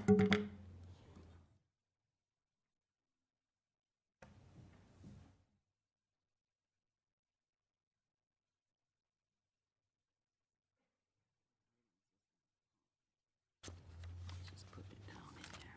Just put it down in there.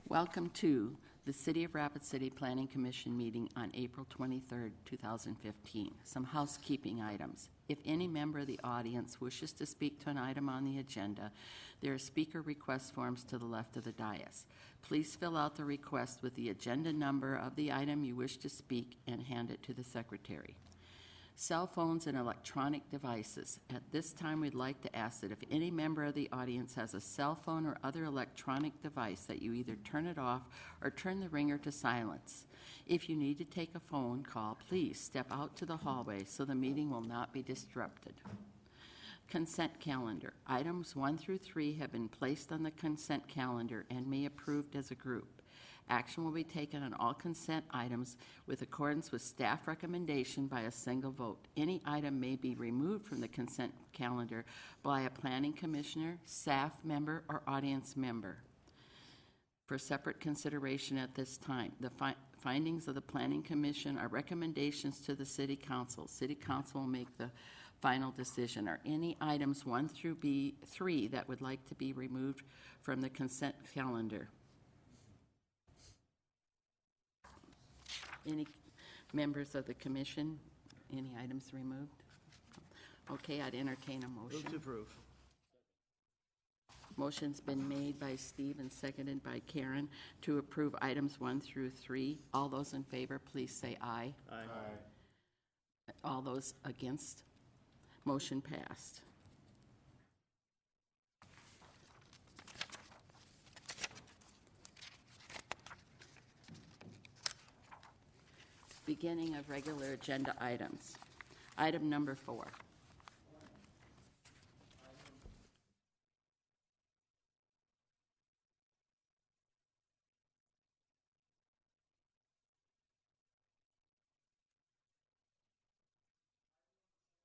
Welcome to the City of Rapid City Planning Commission meeting on April 23rd, 2015. Some housekeeping items. If any member of the audience wishes to speak to an item on the agenda, there are speaker request forms to the left of the dais. Please fill out the request with the agenda number of the item you wish to speak and hand it to the secretary. Cell phones and electronic devices. At this time, we'd like to ask that if any member of the audience has a cell phone or other electronic device, that you either turn it off or turn the ringer to silence. If you need to take a phone call, please step out to the hallway so the meeting will not be disrupted. Consent calendar. Items 1 through 3 have been placed on the consent calendar and may be approved as a group. Action will be taken on all consent items with accordance with staff recommendation by a single vote. Any item may be removed from the consent calendar by a planning commissioner, staff member, or audience member for separate consideration at this time. The findings of the planning commission are recommendations to the city council. City council will make the final decision. Are any items 1 through 3 that would like to be removed from the consent calendar? Any members of the commission? Any items removed? Okay, I'd entertain a motion. Move to approve. Motion's been made by Steve and seconded by Karen to approve items 1 through 3. All those in favor, please say aye. Aye. All those against? Motion passed. Beginning of regular agenda items. Item number 4.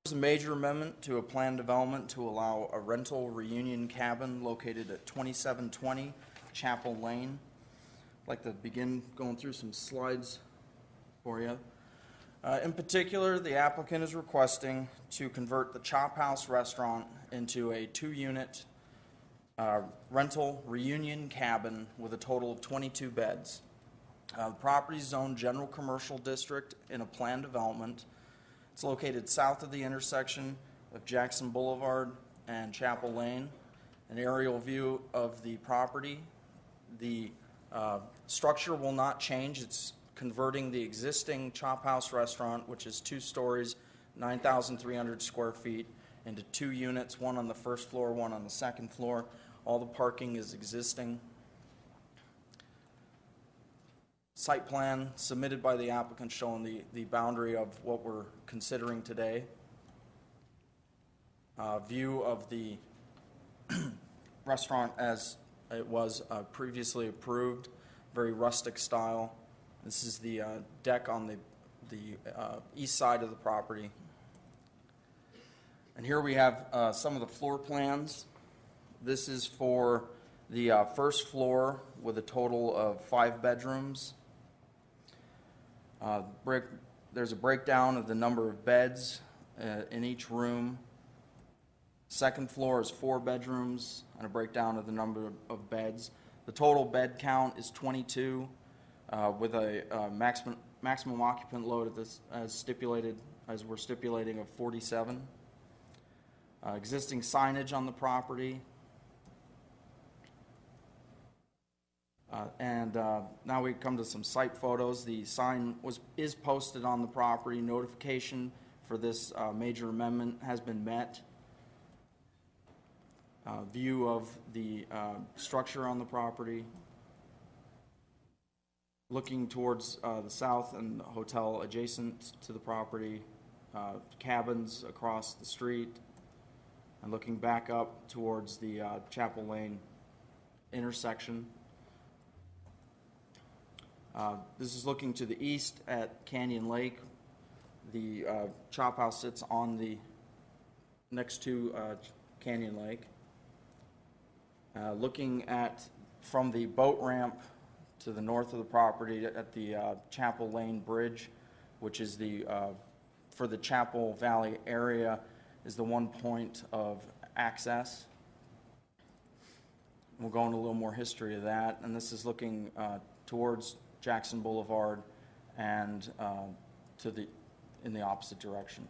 There's a major amendment to a plan development to allow a rental reunion cabin located at 2720 Chapel Lane. I'd like to begin going through some slides for you. In particular, the applicant is requesting to convert the Chop House restaurant into a 2-unit rental reunion cabin with a total of 22 beds. The property is zoned general commercial district in a planned development. It's located south of the intersection of Jackson Boulevard and Chapel Lane. An aerial view of the property. The structure will not change. It's converting the existing Chop House restaurant, which is 2 stories, 9,300 square feet, into 2 units, one on the first floor, one on the second floor. All the parking is existing. Site plan submitted by the applicant showing the boundary of what we're considering today. View of the restaurant as it was previously approved, very rustic style. This is the deck on the east side of the property. And here we have some of the floor plans. This is for the first floor with a total of 5 bedrooms. There's a breakdown of the number of beds in each room. Second floor is 4 bedrooms and a breakdown of the number of beds. The total bed count is 22 with a maximum occupant load at this as we're stipulating of 47. Existing signage on the property. Now we come to some site photos. The sign is posted on the property. Notification for this major amendment has been met. View of the structure on the property. Looking towards the south and the hotel adjacent to the property, cabins across the street, and looking back up towards the Chapel Lane intersection. This is looking to the east at Canyon Lake. The chop house sits on the next to Canyon Lake. Looking at from the boat ramp to the north of the property at the Chapel Lane Bridge, which is the for the Chapel Valley area, is the one point of access. We'll go into a little more history of that, and this is looking towards Jackson Boulevard and in the opposite direction.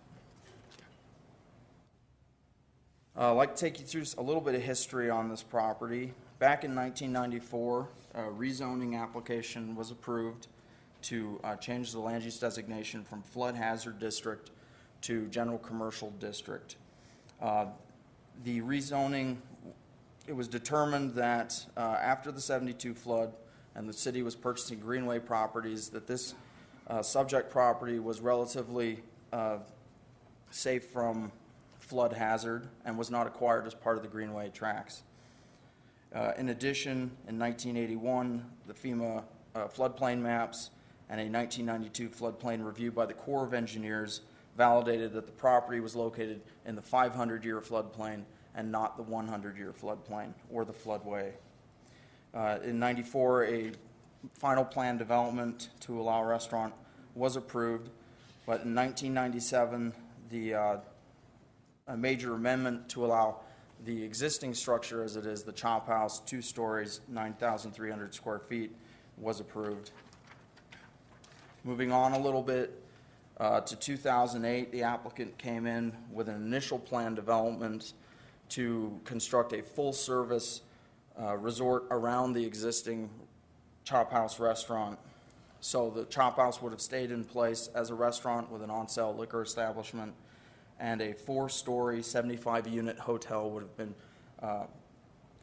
I'd like to take you through a little bit of history on this property. Back in 1994, a rezoning application was approved to change the land use designation from flood hazard district to general commercial district. The rezoning, it was determined that after the 72 flood and the city was purchasing Greenway properties, that this subject property was relatively safe from flood hazard and was not acquired as part of the Greenway tracts. In addition, in 1981, the FEMA floodplain maps and a 1992 floodplain review by the Corps of Engineers validated that the property was located in the 500-year floodplain and not the 100-year floodplain or the floodway. In 94, a final plan development to allow a restaurant was approved, but in 1997, a major amendment to allow the existing structure as it is, the chop house, 2 stories, 9,300 square feet, was approved. Moving on a little bit to 2008, the applicant came in with an initial plan development to construct a full-service resort around the existing chop house restaurant. So the chop house would have stayed in place as a restaurant with an on-sale liquor establishment, and a 4-story, 75-unit hotel would have been,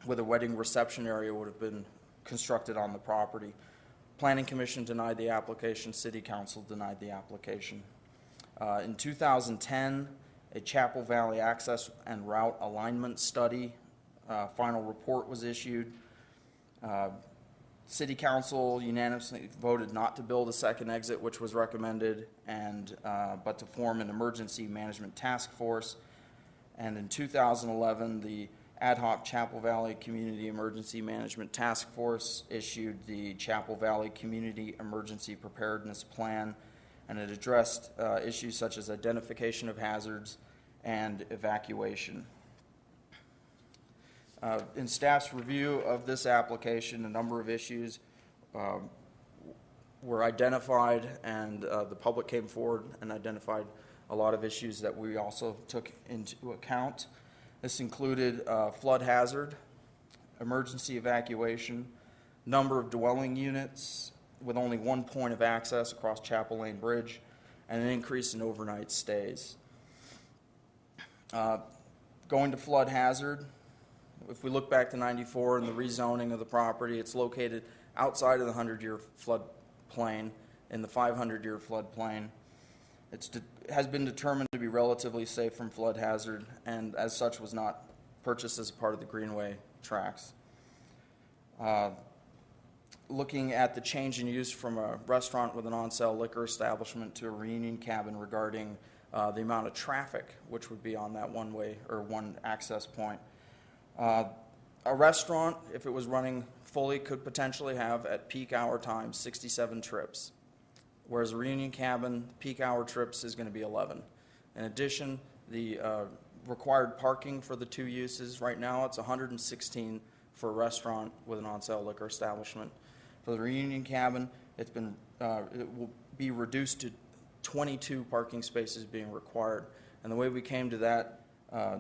with a wedding reception area, would have been constructed on the property. Planning Commission denied the application. City Council denied the application. In 2010, a Chapel Valley access and route alignment study final report was issued. City Council unanimously voted not to build a second exit, which was recommended, but to form an emergency management task force. And in 2011, the ad hoc Chapel Valley Community Emergency Management Task Force issued the Chapel Valley Community Emergency Preparedness Plan, and it addressed issues such as identification of hazards and evacuation. In staff's review of this application, a number of issues were identified, and the public came forward and identified a lot of issues that we also took into account. This included flood hazard, emergency evacuation, number of dwelling units with only one point of access across Chapel Lane Bridge, and an increase in overnight stays. Going to flood hazard, if we look back to 94 and the rezoning of the property, it's located outside of the 100-year floodplain in the 500-year floodplain. It has been determined to be relatively safe from flood hazard, and as such was not purchased as a part of the Greenway tracts. Looking at the change in use from a restaurant with an on-sale liquor establishment to a reunion cabin regarding the amount of traffic which would be on that one-way or one access point. A restaurant, if it was running fully, could potentially have at peak hour times 67 trips, whereas a reunion cabin, peak hour trips is going to be 11. In addition, the required parking for the 2 uses, right now it's 116 for a restaurant with an on-sale liquor establishment. For the reunion cabin, it will be reduced to 22 parking spaces being required. And the way we came to that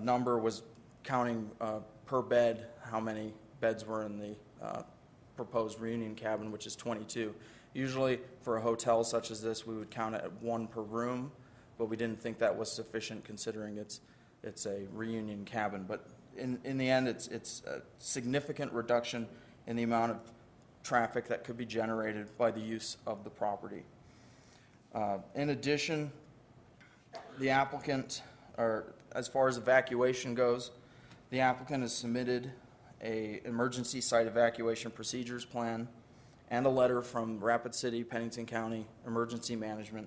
number was counting per bed how many beds were in the proposed reunion cabin, which is 22. Usually for a hotel such as this, we would count it at 1 per room, but we didn't think that was sufficient considering it's a reunion cabin. But in the end, it's a significant reduction in the amount of traffic that could be generated by the use of the property. In addition, the applicant, or as far as evacuation goes, the applicant has submitted an emergency site evacuation procedures plan and a letter from Rapid City, Pennington County Emergency Management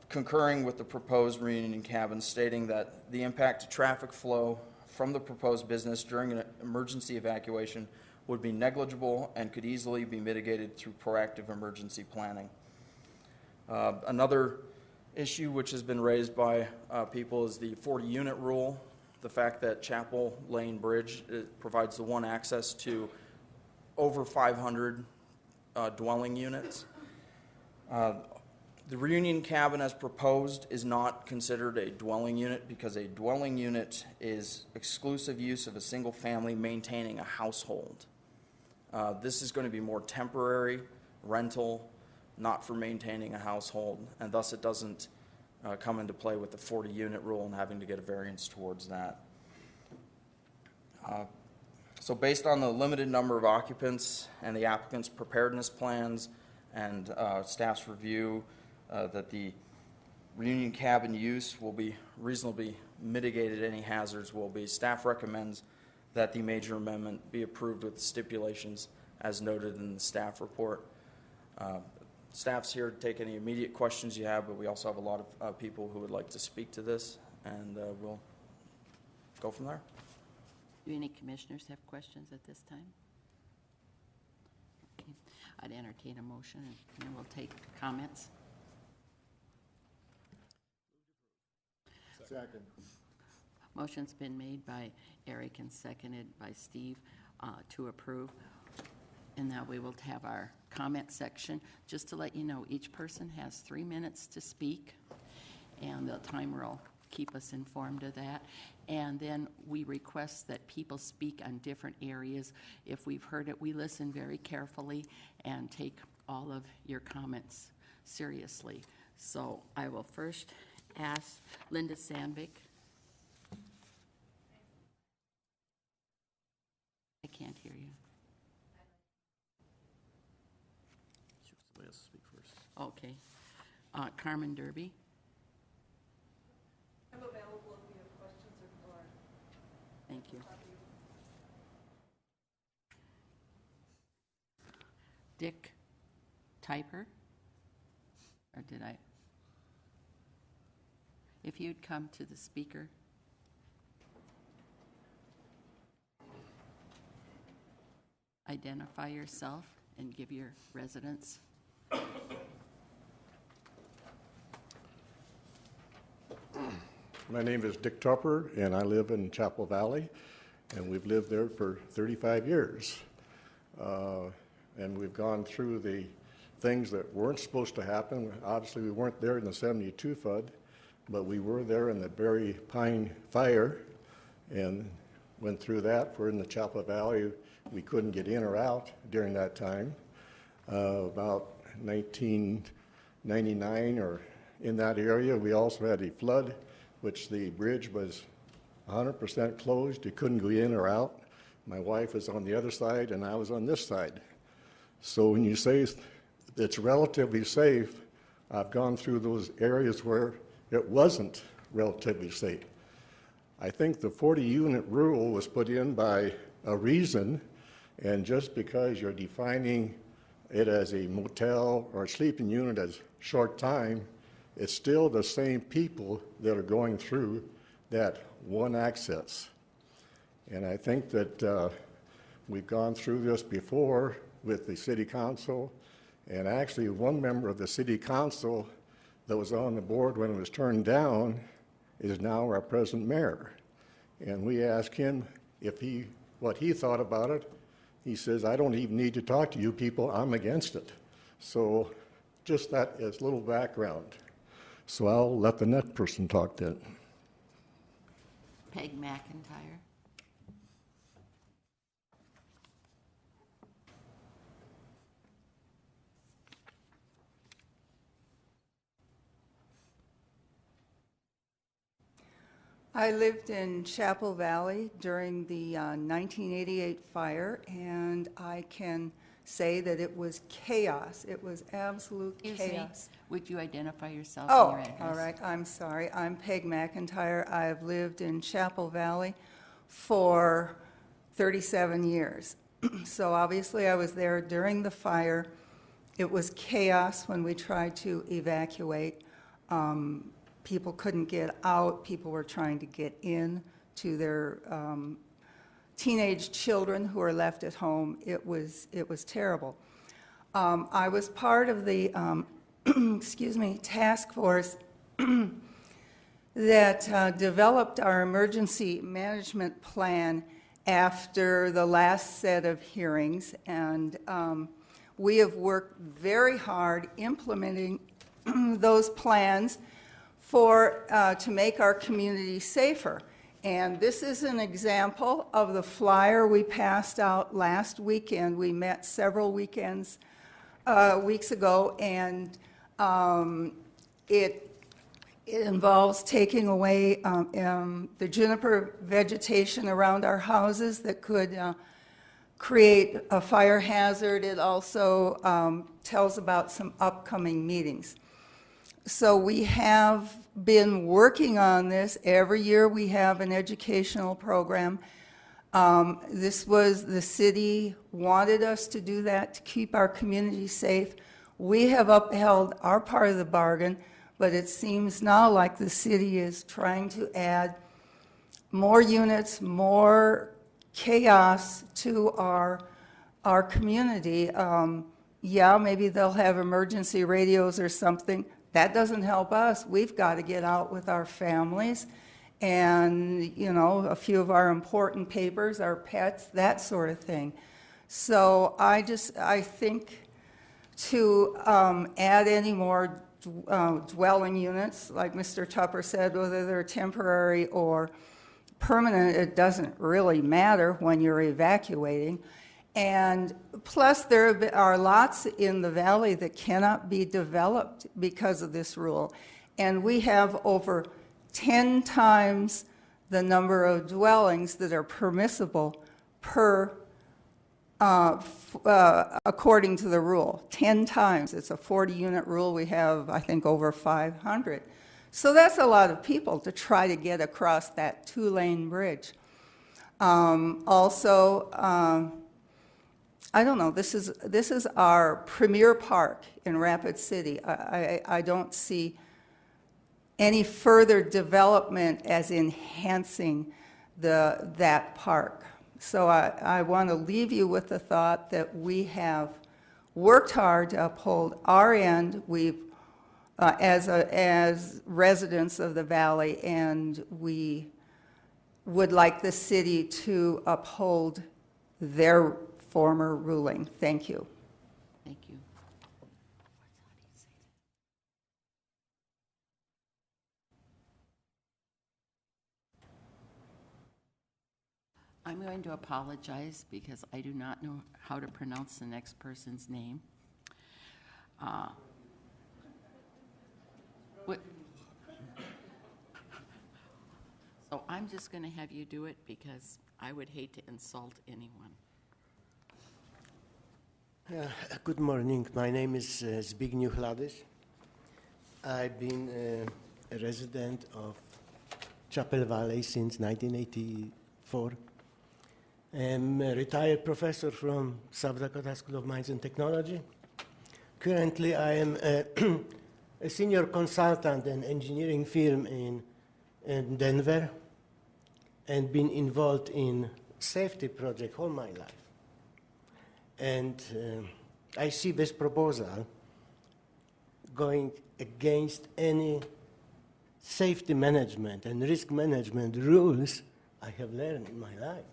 concurring with the proposed reunion cabin, stating that the impact to traffic flow from the proposed business during an emergency evacuation would be negligible and could easily be mitigated through proactive emergency planning. Another issue which has been raised by people is the 40-unit rule, the fact that Chapel Lane Bridge provides the one access to over 500 dwelling units. The reunion cabin as proposed is not considered a dwelling unit because a dwelling unit is exclusive use of a single family maintaining a household. This is going to be more temporary rental, not for maintaining a household, and thus it doesn't come into play with the 40-unit rule and having to get a variance towards that. So based on the limited number of occupants and the applicant's preparedness plans and staff's review that the reunion cabin use will be reasonably mitigated, any hazards will be, staff recommends that the major amendment be approved with stipulations as noted in the staff report. Staff's here to take any immediate questions you have, but we also have a lot of people who would like to speak to this, and we'll go from there. Do any commissioners have questions at this time? Okay. I'd entertain a motion, and then we'll take comments. Second. Motion's been made by Eric and seconded by Steve to approve. And now we will have our comment section. Just to let you know, each person has 3 minutes to speak, and the timer will keep us informed of that. And then we request that people speak on different areas. If we've heard it, we listen very carefully and take all of your comments seriously. So I will first ask Linda Sandvik. I can't hear you. Somebody else speak first. Okay. Carmen Derby. I'm available if you have questions or Thank you. Dick Typer? Or did I? If you'd come to the speaker. Identify yourself and give your residence. My name is Dick Tupper, and I live in Chapel Valley, and we've lived there for 35 years. And we've gone through the things that weren't supposed to happen. Obviously, we weren't there in the 72 flood, but we were there in the Berry Pine fire and went through that. We're in the Chapel Valley. We couldn't get in or out during that time. About 1999 or in that area, we also had a flood, which the bridge was 100% closed. You couldn't go in or out. My wife was on the other side, and I was on this side. So when you say it's relatively safe, I've gone through those areas where it wasn't relatively safe. I think the 40-unit rule was put in by a reason, and just because you're defining it as a motel or a sleeping unit as short time, it's still the same people that are going through that one access. And I think that we've gone through this before with the city council, and actually one member of the city council that was on the board when it was turned down is now our present mayor. And we asked him what he thought about it. He says, I don't even need to talk to you people, I'm against it. So just that as a little background. So I'll let the next person talk then. Peg McIntyre. I lived in Chapel Valley during the 1988 fire, and I can say that it was chaos. It was absolute Excuse me, chaos. would you identify yourself and Oh, your address? all right, I'm sorry. I'm Peg McIntyre. I've lived in Chapel Valley for 37 years. So obviously I was there during the fire. It was chaos when we tried to evacuate. People couldn't get out. People were trying to get in to their teenage children who were left at home. It was terrible. I was part of the excuse me, task force that developed our emergency management plan after the last set of hearings, and we have worked very hard implementing those plans to make our community safer. And this is an example of the flyer we passed out last weekend. We met several weeks ago, and it involves taking away the juniper vegetation around our houses that could create a fire hazard. It also tells about some upcoming meetings. So we have been working on this. Every year we have an educational program. The city wanted us to do that to keep our community safe. We have upheld our part of the bargain, but it seems now like the city is trying to add more units, more chaos to our community. Yeah, maybe they'll have emergency radios or something. That doesn't help us. We've got to get out with our families and, a few of our important papers, our pets, that sort of thing. So I think to add any more dwelling units, like Mr. Tupper said, whether they're temporary or permanent, it doesn't really matter when you're evacuating. And plus, there are lots in the valley that cannot be developed because of this rule. And we have over 10 times the number of dwellings that are permissible according to the rule. 10 times. It's a 40-unit rule. We have, I think, over 500. So that's a lot of people to try to get across that two-lane bridge. I don't know, this is our premier park in Rapid City. I don't see any further development as enhancing that park. So I want to leave you with the thought that we have worked hard to uphold our end. We've as residents of the valley, and we would like the city to uphold their former ruling. Thank you. Thank you. I'm going to apologize because I do not know how to pronounce the next person's name. So I'm just going to have you do it because I would hate to insult anyone. Good morning. My name is Zbigniew Hladys. I've been a resident of Chapel Valley since 1984. I'm a retired professor from South Dakota School of Mines and Technology. Currently, I am a senior consultant in engineering firm in Denver and been involved in safety project all my life. And I see this proposal going against any safety management and risk management rules I have learned in my life.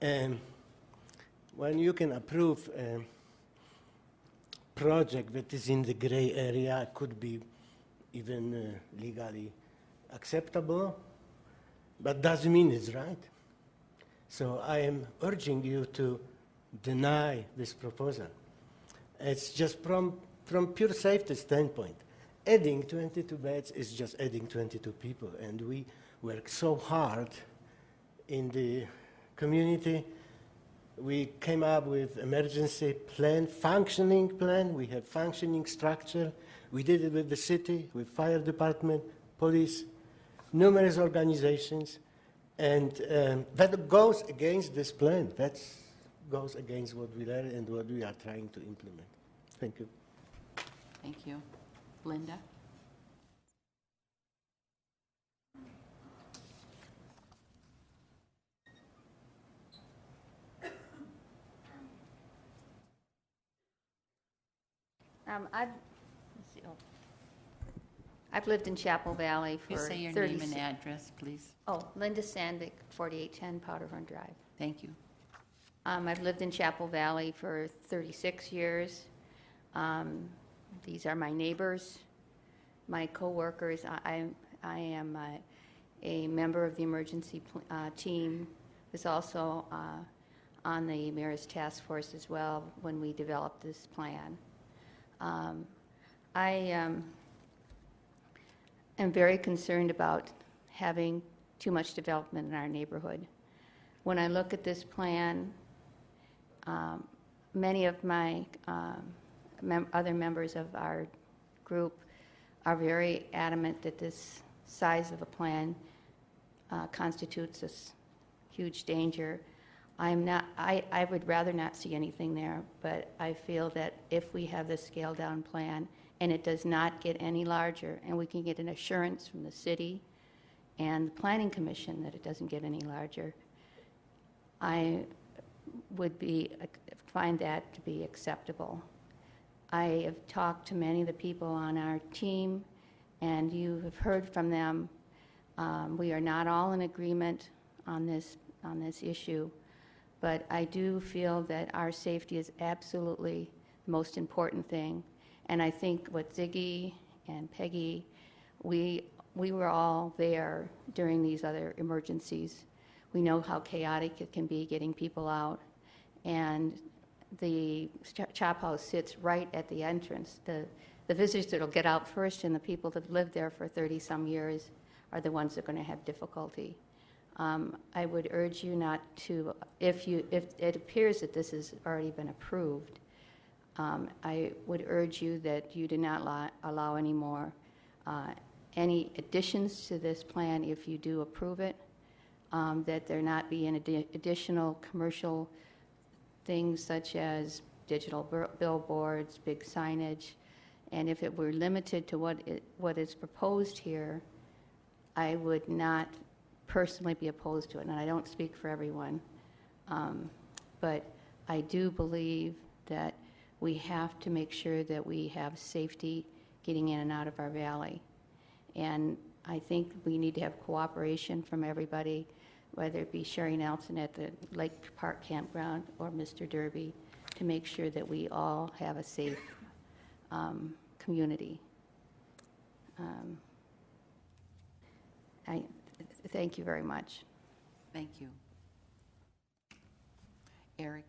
And when you can approve a project that is in the gray area, could be even legally acceptable, but doesn't mean it's right. So I am urging you to deny this proposal. It's just from pure safety standpoint. Adding 22 beds is just adding 22 people, and we worked so hard in the community. We came up with emergency plan, functioning plan. We have functioning structure. We did it with the city, with fire department, police, numerous organizations, and that goes against this plan. That goes against what we learned and what we are trying to implement. Thank you. Thank you. Linda? I've lived in Chapel Valley for You say your 36 name and address, please. Oh, Linda Sandvik, 4810 Powder Run Drive. Thank you. I've lived in Chapel Valley for 36 years. These are my neighbors, my coworkers. I am a member of the emergency team. Was also on the mayor's task force as well when we developed this plan. I am very concerned about having too much development in our neighborhood. When I look at this plan, many of my other members of our group are very adamant that this size of a plan constitutes a huge danger. I would rather not see anything there, but I feel that if we have this scaled down plan and it does not get any larger, and we can get an assurance from the city and the Planning Commission that it doesn't get any larger, I would find that to be acceptable. I have talked to many of the people on our team, and you have heard from them. We are not all in agreement on this issue, but I do feel that our safety is absolutely the most important thing. And I think what Ziggy and Peggy, we were all there during these other emergencies. We know how chaotic it can be getting people out. And the chop house sits right at the entrance. The visitors that will get out first and the people that lived there for 30-some years are the ones that are going to have difficulty. I would urge you not to, if it appears that this has already been approved, I would urge you that you do not allow any more any additions to this plan if you do approve it, that there not be any additional commercial things such as digital billboards, big signage, and if it were limited to what is proposed here, I would not personally be opposed to it, and I don't speak for everyone, but I do believe that we have to make sure that we have safety getting in and out of our valley. And I think we need to have cooperation from everybody, whether it be Sherry Nelson at the Lake Park Campground or Mr. Derby, to make sure that we all have a safe community. I thank you very much. Thank you. Eric?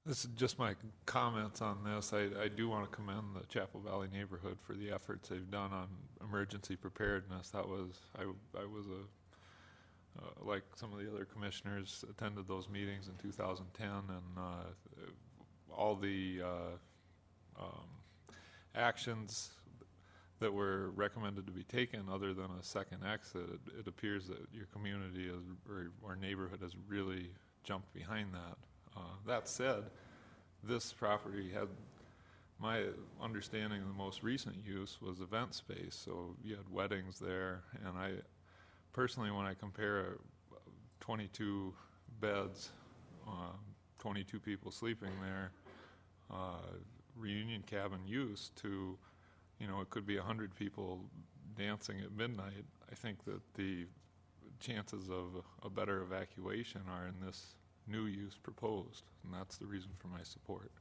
This is just my comments on this. I do want to commend the Chapel Valley neighborhood for the efforts they've done on emergency preparedness. I was like some of the other commissioners, attended those meetings in 2010, and all the actions that were recommended to be taken other than a second exit, it appears that your community or neighborhood has really jumped behind that. That said, this property had, my understanding of the most recent use was event space, so you had weddings there, and I personally, when I compare 22 beds, 22 people sleeping there, reunion cabin use to, it could be 100 people dancing at midnight, I think that the chances of a better evacuation are in this new use proposed, and that's the reason for my support.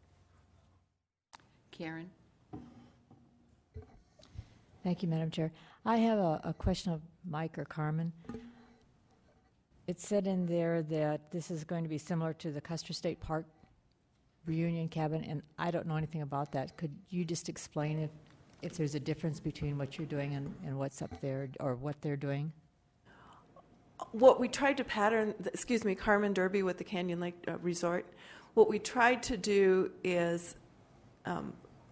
Karen? Thank you, Madam Chair. I have a question of Mike or Carmen. It said in there that this is going to be similar to the Custer State Park reunion cabin, and I don't know anything about that. Could you just explain if there's a difference between what you're doing and what's up there, or what they're doing? What we tried to pattern, Carmen Derby with the Canyon Lake Resort. What we tried to do is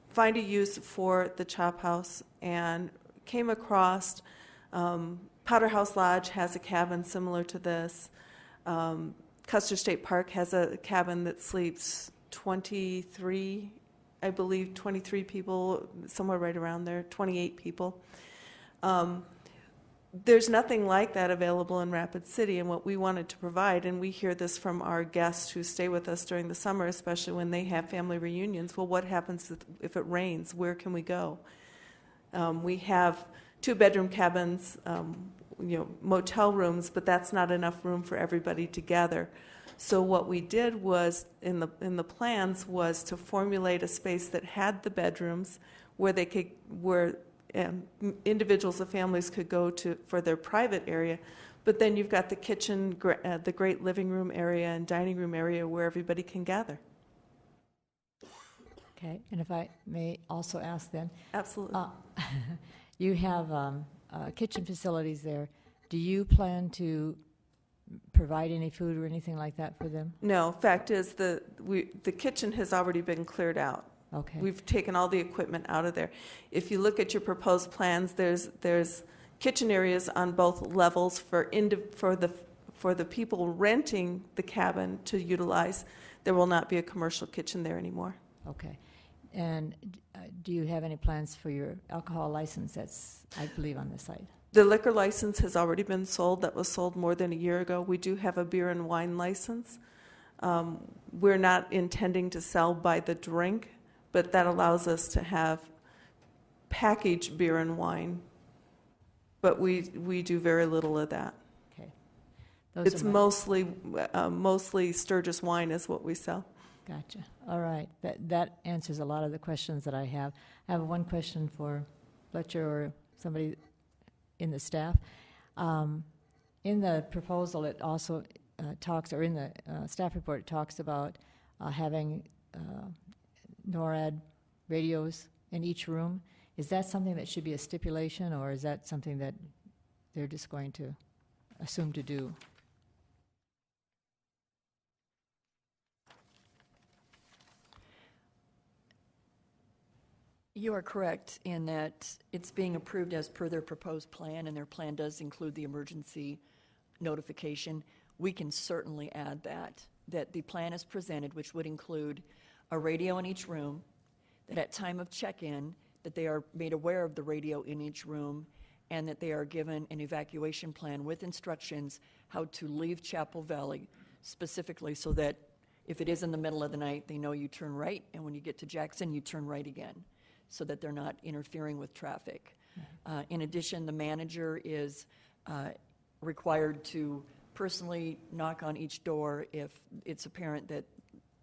find a use for the Chop House, and came across Powder House Lodge has a cabin similar to this. Custer State Park has a cabin that sleeps 23, I believe 23 people, somewhere right around there, 28 people. There's nothing like that available in Rapid City, and what we wanted to provide, and we hear this from our guests who stay with us during the summer, especially when they have family reunions. Well, what happens if it rains? Where can we go? We have 2-bedroom cabins, motel rooms, but that's not enough room for everybody to gather. So what we did was, in the plans, was to formulate a space that had the bedrooms where they could, individuals or families could go to for their private area, but then you've got the kitchen, the great living room area and dining room area where everybody can gather. Okay, and if I may also ask then, Absolutely. you have kitchen facilities there. Do you plan to provide any food or anything like that for them? No, fact is the kitchen has already been cleared out. Okay. We've taken all the equipment out of there. If you look at your proposed plans, there's kitchen areas on both levels for the people renting the cabin to utilize. There will not be a commercial kitchen there anymore. Okay. And do you have any plans for your alcohol license that's, I believe, on the site? The liquor license has already been sold. That was sold more than a year ago. We do have a beer and wine license. We're not intending to sell by the drink, but that allows us to have packaged beer and wine. But we do very little of that. Okay. It's mostly Sturgis wine is what we sell. Gotcha. All right. That answers a lot of the questions that I have. I have one question for Fletcher or somebody in the staff. In the proposal, it also talks, or in the staff report, it talks about having NORAD radios in each room. Is that something that should be a stipulation, or is that something that they're just going to assume to do? You are correct in that it's being approved as per their proposed plan, and their plan does include the emergency notification. We can certainly add that the plan is presented, which would include a radio in each room, that at time of check-in, that they are made aware of the radio in each room, and that they are given an evacuation plan with instructions how to leave Chapel Valley specifically, so that if it is in the middle of the night, they know you turn right, and when you get to Jackson, you turn right again, so that they're not interfering with traffic. In addition, the manager is required to personally knock on each door if it's apparent that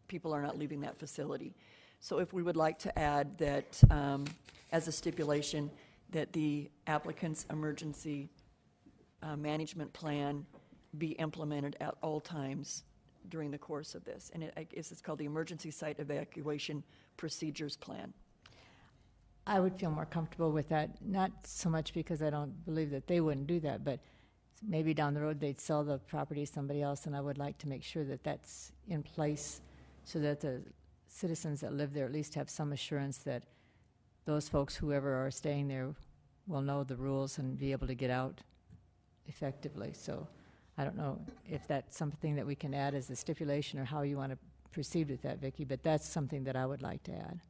people are not leaving that facility. So if we would like to add that as a stipulation, that the applicant's emergency management plan be implemented at all times during the course of this. And it's called the Emergency Site Evacuation Procedures Plan. I would feel more comfortable with that, not so much because I don't believe that they wouldn't do that, but maybe down the road they'd sell the property to somebody else, and I would like to make sure that that's in place so that the citizens that live there at least have some assurance that those folks, whoever are staying there, will know the rules and be able to get out effectively. So I don't know if that's something that we can add as a stipulation or how you want to proceed with that, Vicki, but that's something that I would like to add.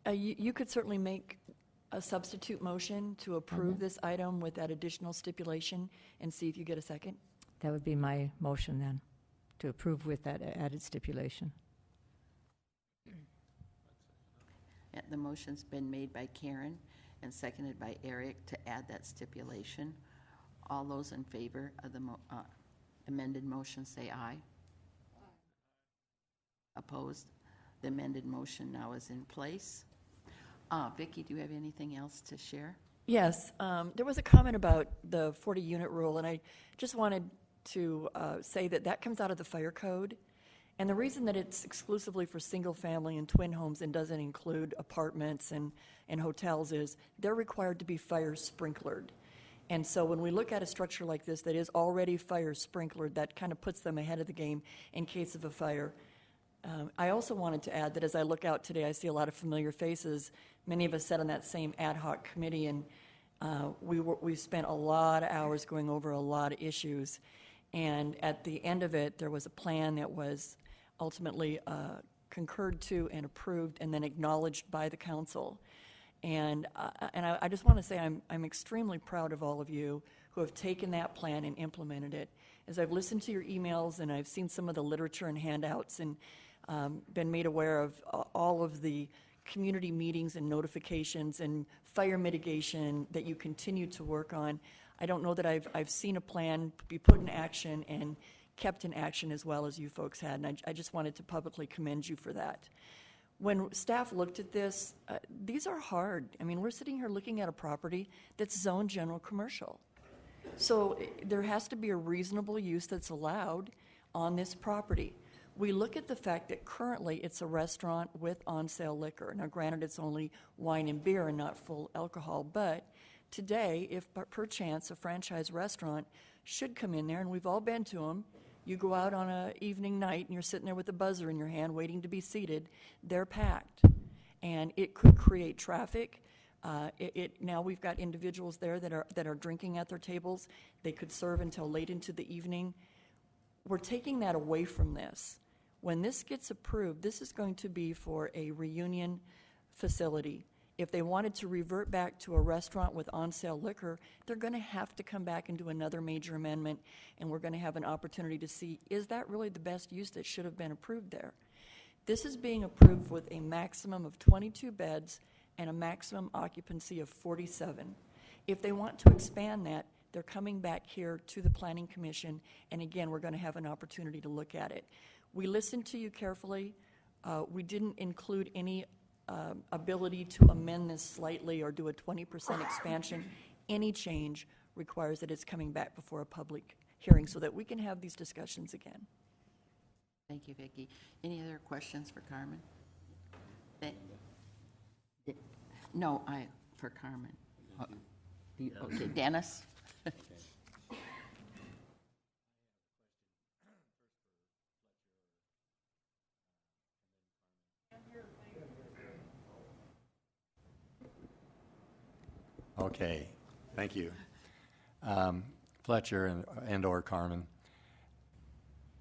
You could certainly make a substitute motion to approve this item with that additional stipulation and see if you get a second. That would be my motion then, to approve with that added stipulation. The motion's been made by Karen and seconded by Eric to add that stipulation. All those in favor of the amended motion say aye. Opposed? The amended motion now is in place. Vicki, do you have anything else to share? Yes, there was a comment about the 40-unit rule, and I just wanted to say that comes out of the fire code, And the reason that it's exclusively for single-family and twin homes and doesn't include apartments and hotels is they're required to be fire sprinklered. And so when we look at a structure like this that is already fire sprinklered, that kind of puts them ahead of the game in case of a fire. I also wanted to add that as I look out today, I see a lot of familiar faces. Many of us sat on that same ad hoc committee, and we spent a lot of hours going over a lot of issues. And at the end of it, there was a plan that was ultimately concurred to and approved and then acknowledged by the council. And I just want to say I'm extremely proud of all of you who have taken that plan and implemented it. As I've listened to your emails and I've seen some of the literature and handouts and been made aware of all of the community meetings and notifications and fire mitigation that you continue to work on, I don't know that I've seen a plan be put in action and kept in action as well as you folks had, and I just wanted to publicly commend you for that. When staff looked at this, these are hard. I mean, we're sitting here looking at a property that's zoned general commercial. So there has to be a reasonable use that's allowed on this property. We look at the fact that currently it's a restaurant with on-sale liquor. Now, granted, it's only wine and beer and not full alcohol, but today, if perchance a franchise restaurant should come in there, and we've all been to them, you go out on an evening night and you're sitting there with a buzzer in your hand waiting to be seated, they're packed. And it could create traffic. Now we've got individuals there that are drinking at their tables. They could serve until late into the evening. We're taking that away from this. When this gets approved, this is going to be for a reunion facility. If they wanted to revert back to a restaurant with on-sale liquor, they're going to have to come back and do another major amendment, and we're going to have an opportunity to see, is that really the best use that should have been approved there? This is being approved with a maximum of 22 beds and a maximum occupancy of 47. If they want to expand that, they're coming back here to the Planning Commission, and again, we're going to have an opportunity to look at it. We listened to you carefully. We didn't include any ability to amend this slightly or do a 20% expansion. Any change requires that it's coming back before a public hearing so that we can have these discussions again. Thank you, Vicki. Any other questions for Carmen? No, for Carmen. Okay, Dennis? Okay, thank you. Fletcher and/or Carmen,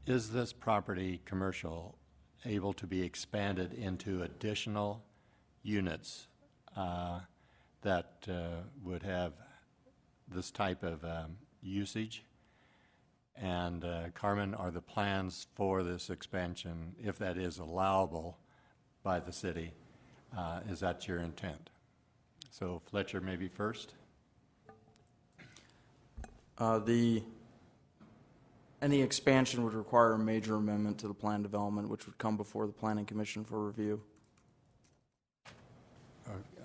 is this property commercial able to be expanded into additional units that would have this type of usage? And Carmen, are the plans for this expansion, if that is allowable by the city, is that your intent? So Fletcher, maybe first. Any expansion would require a major amendment to the plan development, which would come before the Planning Commission for review.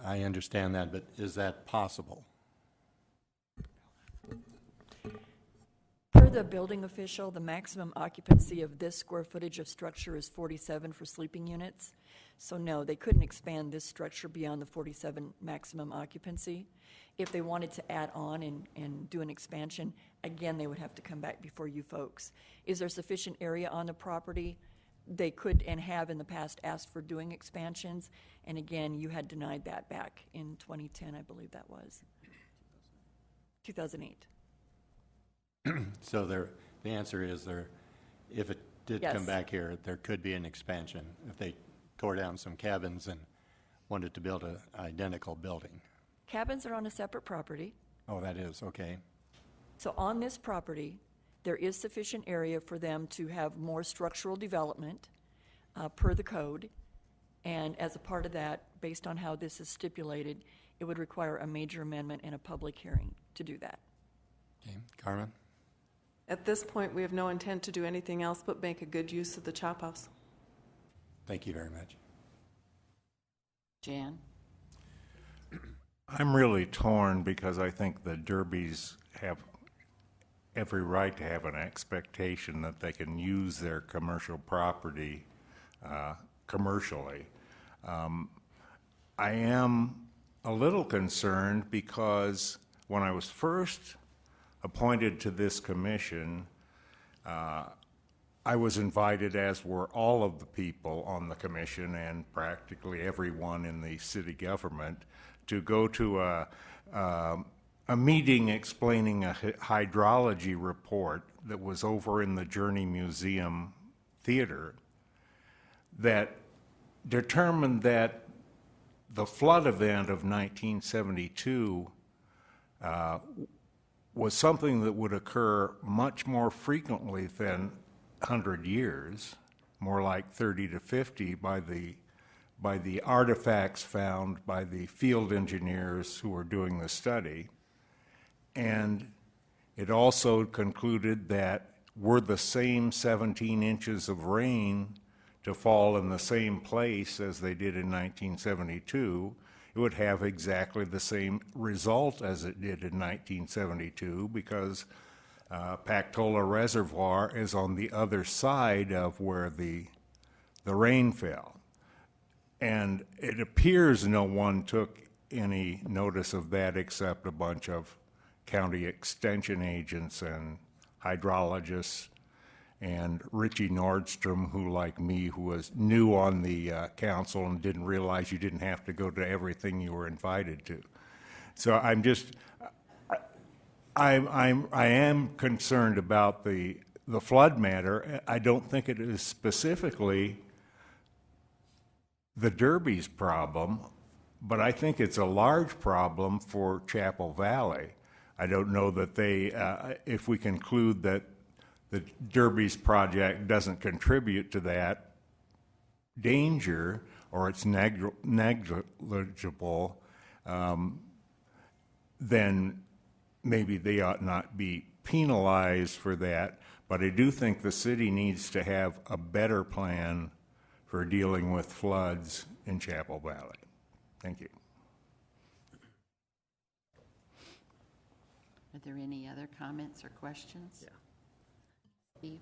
I understand that, but is that possible? Per the building official, the maximum occupancy of this square footage of structure is 47 for sleeping units. So no, they couldn't expand this structure beyond the 47 maximum occupancy. If they wanted to add on and do an expansion, again, they would have to come back before you folks. Is there sufficient area on the property? They could and have in the past asked for doing expansions, and again, you had denied that back in 2010, I believe that was. 2008. So the answer is if it did Yes. come back here, there could be an expansion if they tore down some cabins and wanted to build an identical building. Cabins are on a separate property. Oh, that is, okay. So on this property, there is sufficient area for them to have more structural development per the code. And as a part of that, based on how this is stipulated, it would require a major amendment and a public hearing to do that. Okay, Carmen? At this point, we have no intent to do anything else but make a good use of the chop house. Thank you very much. Jan? I'm really torn because I think the Derbys have every right to have an expectation that they can use their commercial property commercially. I am a little concerned because when I was first appointed to this commission, I was invited, as were all of the people on the commission and practically everyone in the city government, to go to a meeting explaining a hydrology report that was over in the Journey Museum Theater that determined that the flood event of 1972 was something that would occur much more frequently than 100 years, more like 30 to 50 by the artifacts found by the field engineers who were doing the study. And it also concluded that were the same 17 inches of rain to fall in the same place as they did in 1972, it would have exactly the same result as it did in 1972 because Pactola Reservoir is on the other side of where the rain fell. And it appears no one took any notice of that except a bunch of county extension agents and hydrologists and Richie Nordstrom, who, like me, who was new on the council and didn't realize you didn't have to go to everything you were invited to. So I'm just, I am concerned about the flood matter. I don't think it is specifically the Derby's problem, but I think it's a large problem for Chapel Valley. I don't know that they, if we conclude that the Derby's project doesn't contribute to that danger or it's negligible, then maybe they ought not be penalized for that. But I do think the city needs to have a better plan for dealing with floods in Chapel Valley. Thank you. Are there any other comments or questions? Yeah. Steve?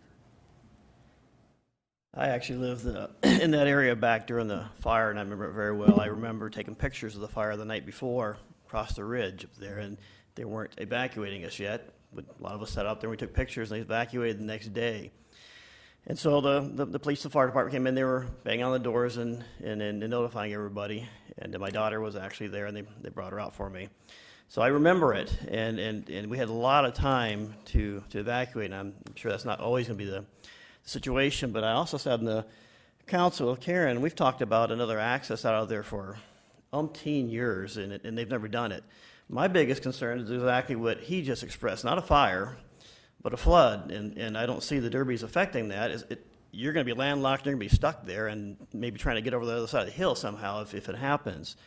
I actually lived in that area back during the fire, and I remember it very well. I remember taking pictures of the fire the night before across the ridge up there, and they weren't evacuating us yet. But a lot of us sat out there, and we took pictures, and they evacuated the next day. And so the police and fire department came in. They were banging on the doors and notifying everybody. And my daughter was actually there, and they brought her out for me. So I remember it, and we had a lot of time to evacuate, and I'm sure that's not always going to be the situation, but I also said in the council with Karen, we've talked about another access out of there for umpteen years, and they've never done it. My biggest concern is exactly what he just expressed, not a fire, but a flood, and I don't see the Derby's affecting that. You're going to be landlocked, you're going to be stuck there, and maybe trying to get over the other side of the hill somehow if it happens.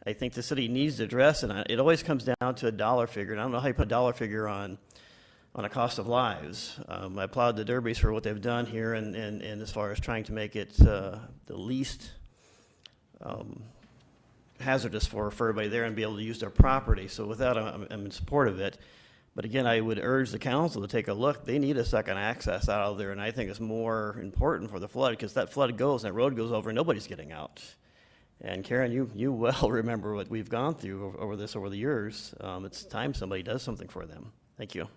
I think the city needs to address it. It always comes down to a dollar figure, and I don't know how you put a dollar figure on a cost of lives. I applaud the Derbys for what they've done here, and as far as trying to make it the least hazardous for everybody there and be able to use their property. So with that, I'm in support of it. But again, I would urge the council to take a look. They need a second access out of there, and I think it's more important for the flood because that flood goes and that road goes over and nobody's getting out. And Karen, you well remember what we've gone through over the years. It's time somebody does something for them. Thank you.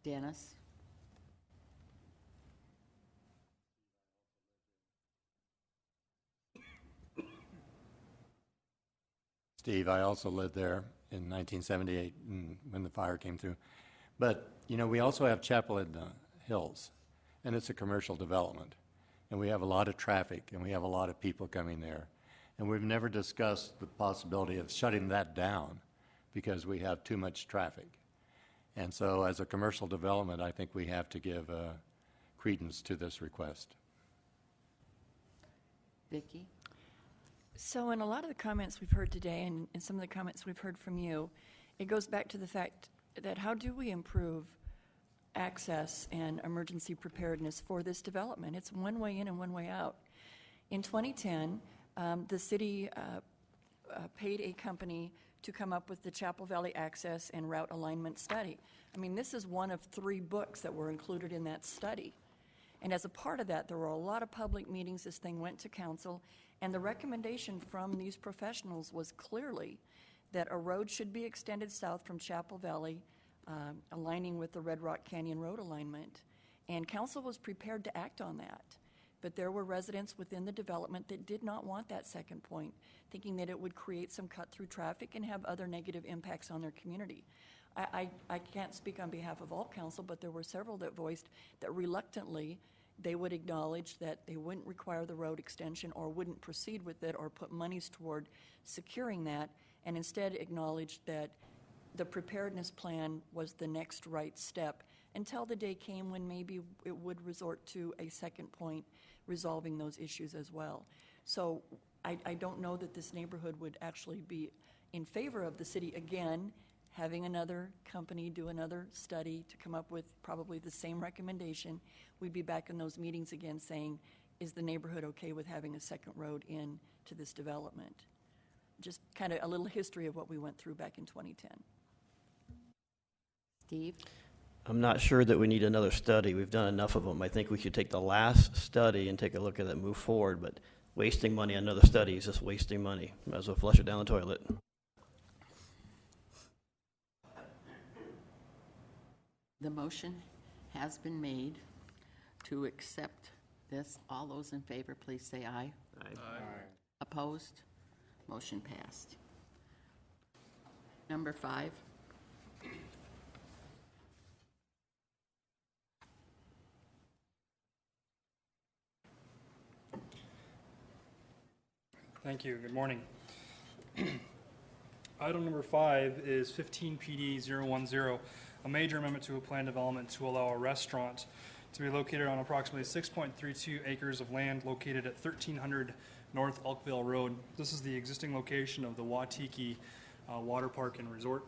Dennis? Steve, I also lived there in 1978 when the fire came through. But, you know, we also have Chapel in the Hills, and it's a commercial development. And we have a lot of traffic, and we have a lot of people coming there. And we've never discussed the possibility of shutting that down because we have too much traffic. And so as a commercial development, I think we have to give credence to this request. Vicki? So in a lot of the comments we've heard today and some of the comments we've heard from you, it goes back to the fact that how do we improve access and emergency preparedness for this development? It's one way in and one way out. In 2010, the city paid a company to come up with the Chapel Valley Access and Route Alignment Study. I mean, this is one of 3 books that were included in that study. And as a part of that, there were a lot of public meetings. This thing went to council, and the recommendation from these professionals was clearly that a road should be extended south from Chapel Valley, aligning with the Red Rock Canyon Road alignment. And council was prepared to act on that. But there were residents within the development that did not want that second point, thinking that it would create some cut-through traffic and have other negative impacts on their community. I can't speak on behalf of all council, but there were several that voiced that reluctantly they would acknowledge that they wouldn't require the road extension or wouldn't proceed with it or put monies toward securing that, and instead acknowledged that the preparedness plan was the next right step until the day came when maybe it would resort to a second point resolving those issues as well. So I don't know that this neighborhood would actually be in favor of the city again having another company do another study to come up with probably the same recommendation. We'd be back in those meetings again saying, is the neighborhood okay with having a second road in to this development? Just kind of a little history of what we went through back in 2010. Steve? I'm not sure that we need another study. We've done enough of them. I think we should take the last study and take a look at it and move forward, but wasting money on another study is just wasting money. Might as well flush it down the toilet. The motion has been made to accept this. All those in favor, please say aye. Aye. Opposed? Motion passed. Number 5. Thank you. Good morning. Item number 5 is 15 PD 010, a major amendment to a plan development to allow a restaurant to be located on approximately 6.32 acres of land located at 1300 North Elkville Road. This is the existing location of the Wautiki Water Park and Resort.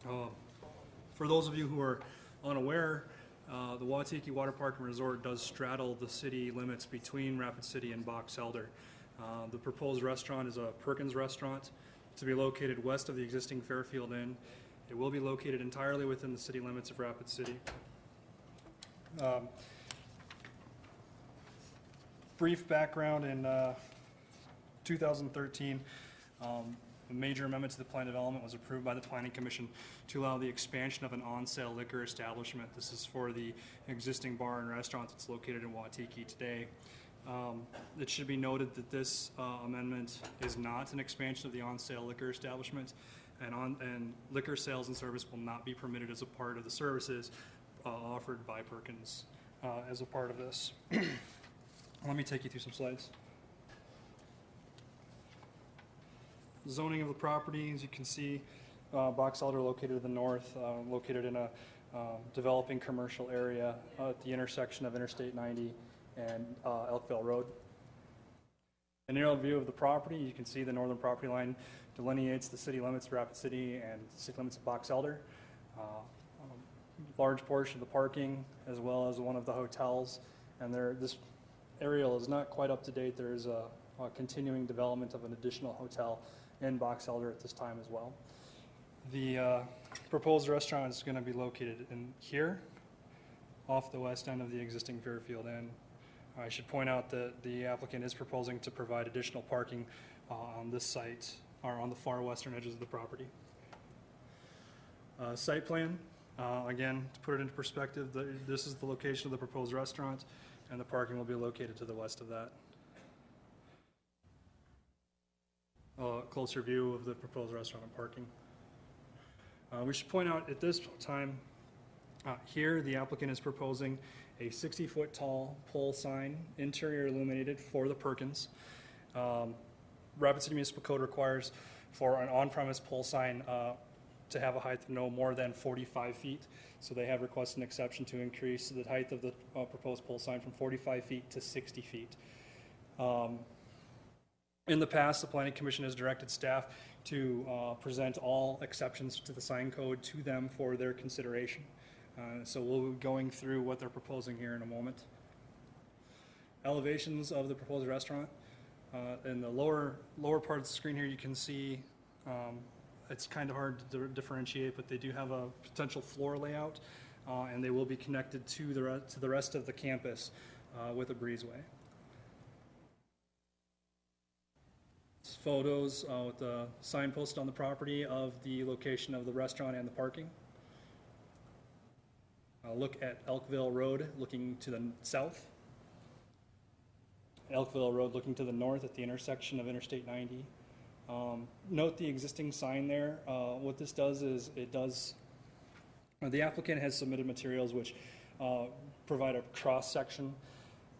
For those of you who are unaware, the Wautiki Water Park and Resort does straddle the city limits between Rapid City and Box Elder. The proposed restaurant is a Perkins restaurant to be located west of the existing Fairfield Inn. It will be located entirely within the city limits of Rapid City. Brief background: in 2013, a major amendment to the plan development was approved by the Planning Commission to allow the expansion of an on-sale liquor establishment. This is for the existing bar and restaurant that's located in Wautiki today. It should be noted that this amendment is not an expansion of the on-sale liquor establishment, and liquor sales and service will not be permitted as a part of the services offered by Perkins as a part of this. Let me take you through some slides. Zoning of the property, as you can see, Box Elder located to the north, located in a developing commercial area at the intersection of Interstate 90 and Elkville Road. An aerial view of the property, you can see the northern property line delineates the city limits of Rapid City and the city limits of Box Elder. Large portion of the parking, as well as one of the hotels, and this aerial is not quite up to date. There is a continuing development of an additional hotel in Box Elder at this time as well. The proposed restaurant is going to be located in here, off the west end of the existing Fairfield Inn. I should point out that the applicant is proposing to provide additional parking on this site, or on the far western edges of the property. Site plan, again, to put it into perspective, this is the location of the proposed restaurant, and the parking will be located to the west of that. A closer view of the proposed restaurant and parking. We should point out at this time, here the applicant is proposing a 60-foot tall pole sign, interior illuminated, for the Perkins. Rapid City Municipal Code requires for an on-premise pole sign to have a height of no more than 45 feet. So they have requested an exception to increase the height of the proposed pole sign from 45 feet to 60 feet. In the past, the Planning Commission has directed staff to present all exceptions to the sign code to them for their consideration. So we'll be going through what they're proposing here in a moment. Elevations of the proposed restaurant. In the lower part of the screen here, you can see it's kind of hard to differentiate, but they do have a potential floor layout, and they will be connected to the rest of the campus with a breezeway. Photos with the sign posted on the property of the location of the restaurant and the parking. Look at Elkville Road looking to the south. Elkville Road looking to the north at the intersection of Interstate 90. Note the existing sign there. What this does is the applicant has submitted materials which provide a cross-section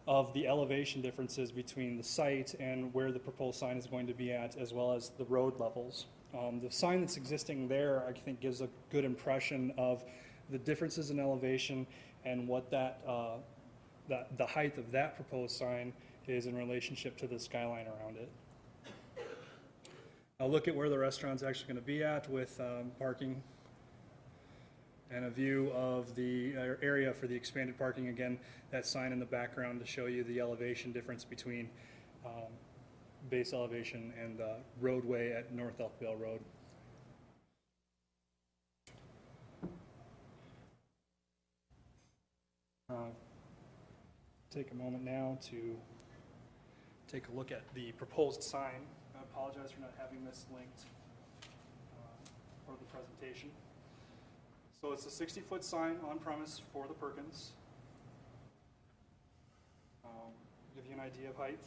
of the elevation differences between the site and where the proposed sign is going to be at, as well as the road levels. The sign that's existing there, I think, gives a good impression of the differences in elevation and what the height of that proposed sign is in relationship to the skyline around it. I'll look at where the restaurant's actually going to be at with parking and a view of the area for the expanded parking. Again, that sign in the background to show you the elevation difference between base elevation and the roadway at North Elkville Road. Take a moment now to take a look at the proposed sign. I apologize for not having this linked for the presentation. So it's a 60-foot sign on premise for the Perkins. Give you an idea of height.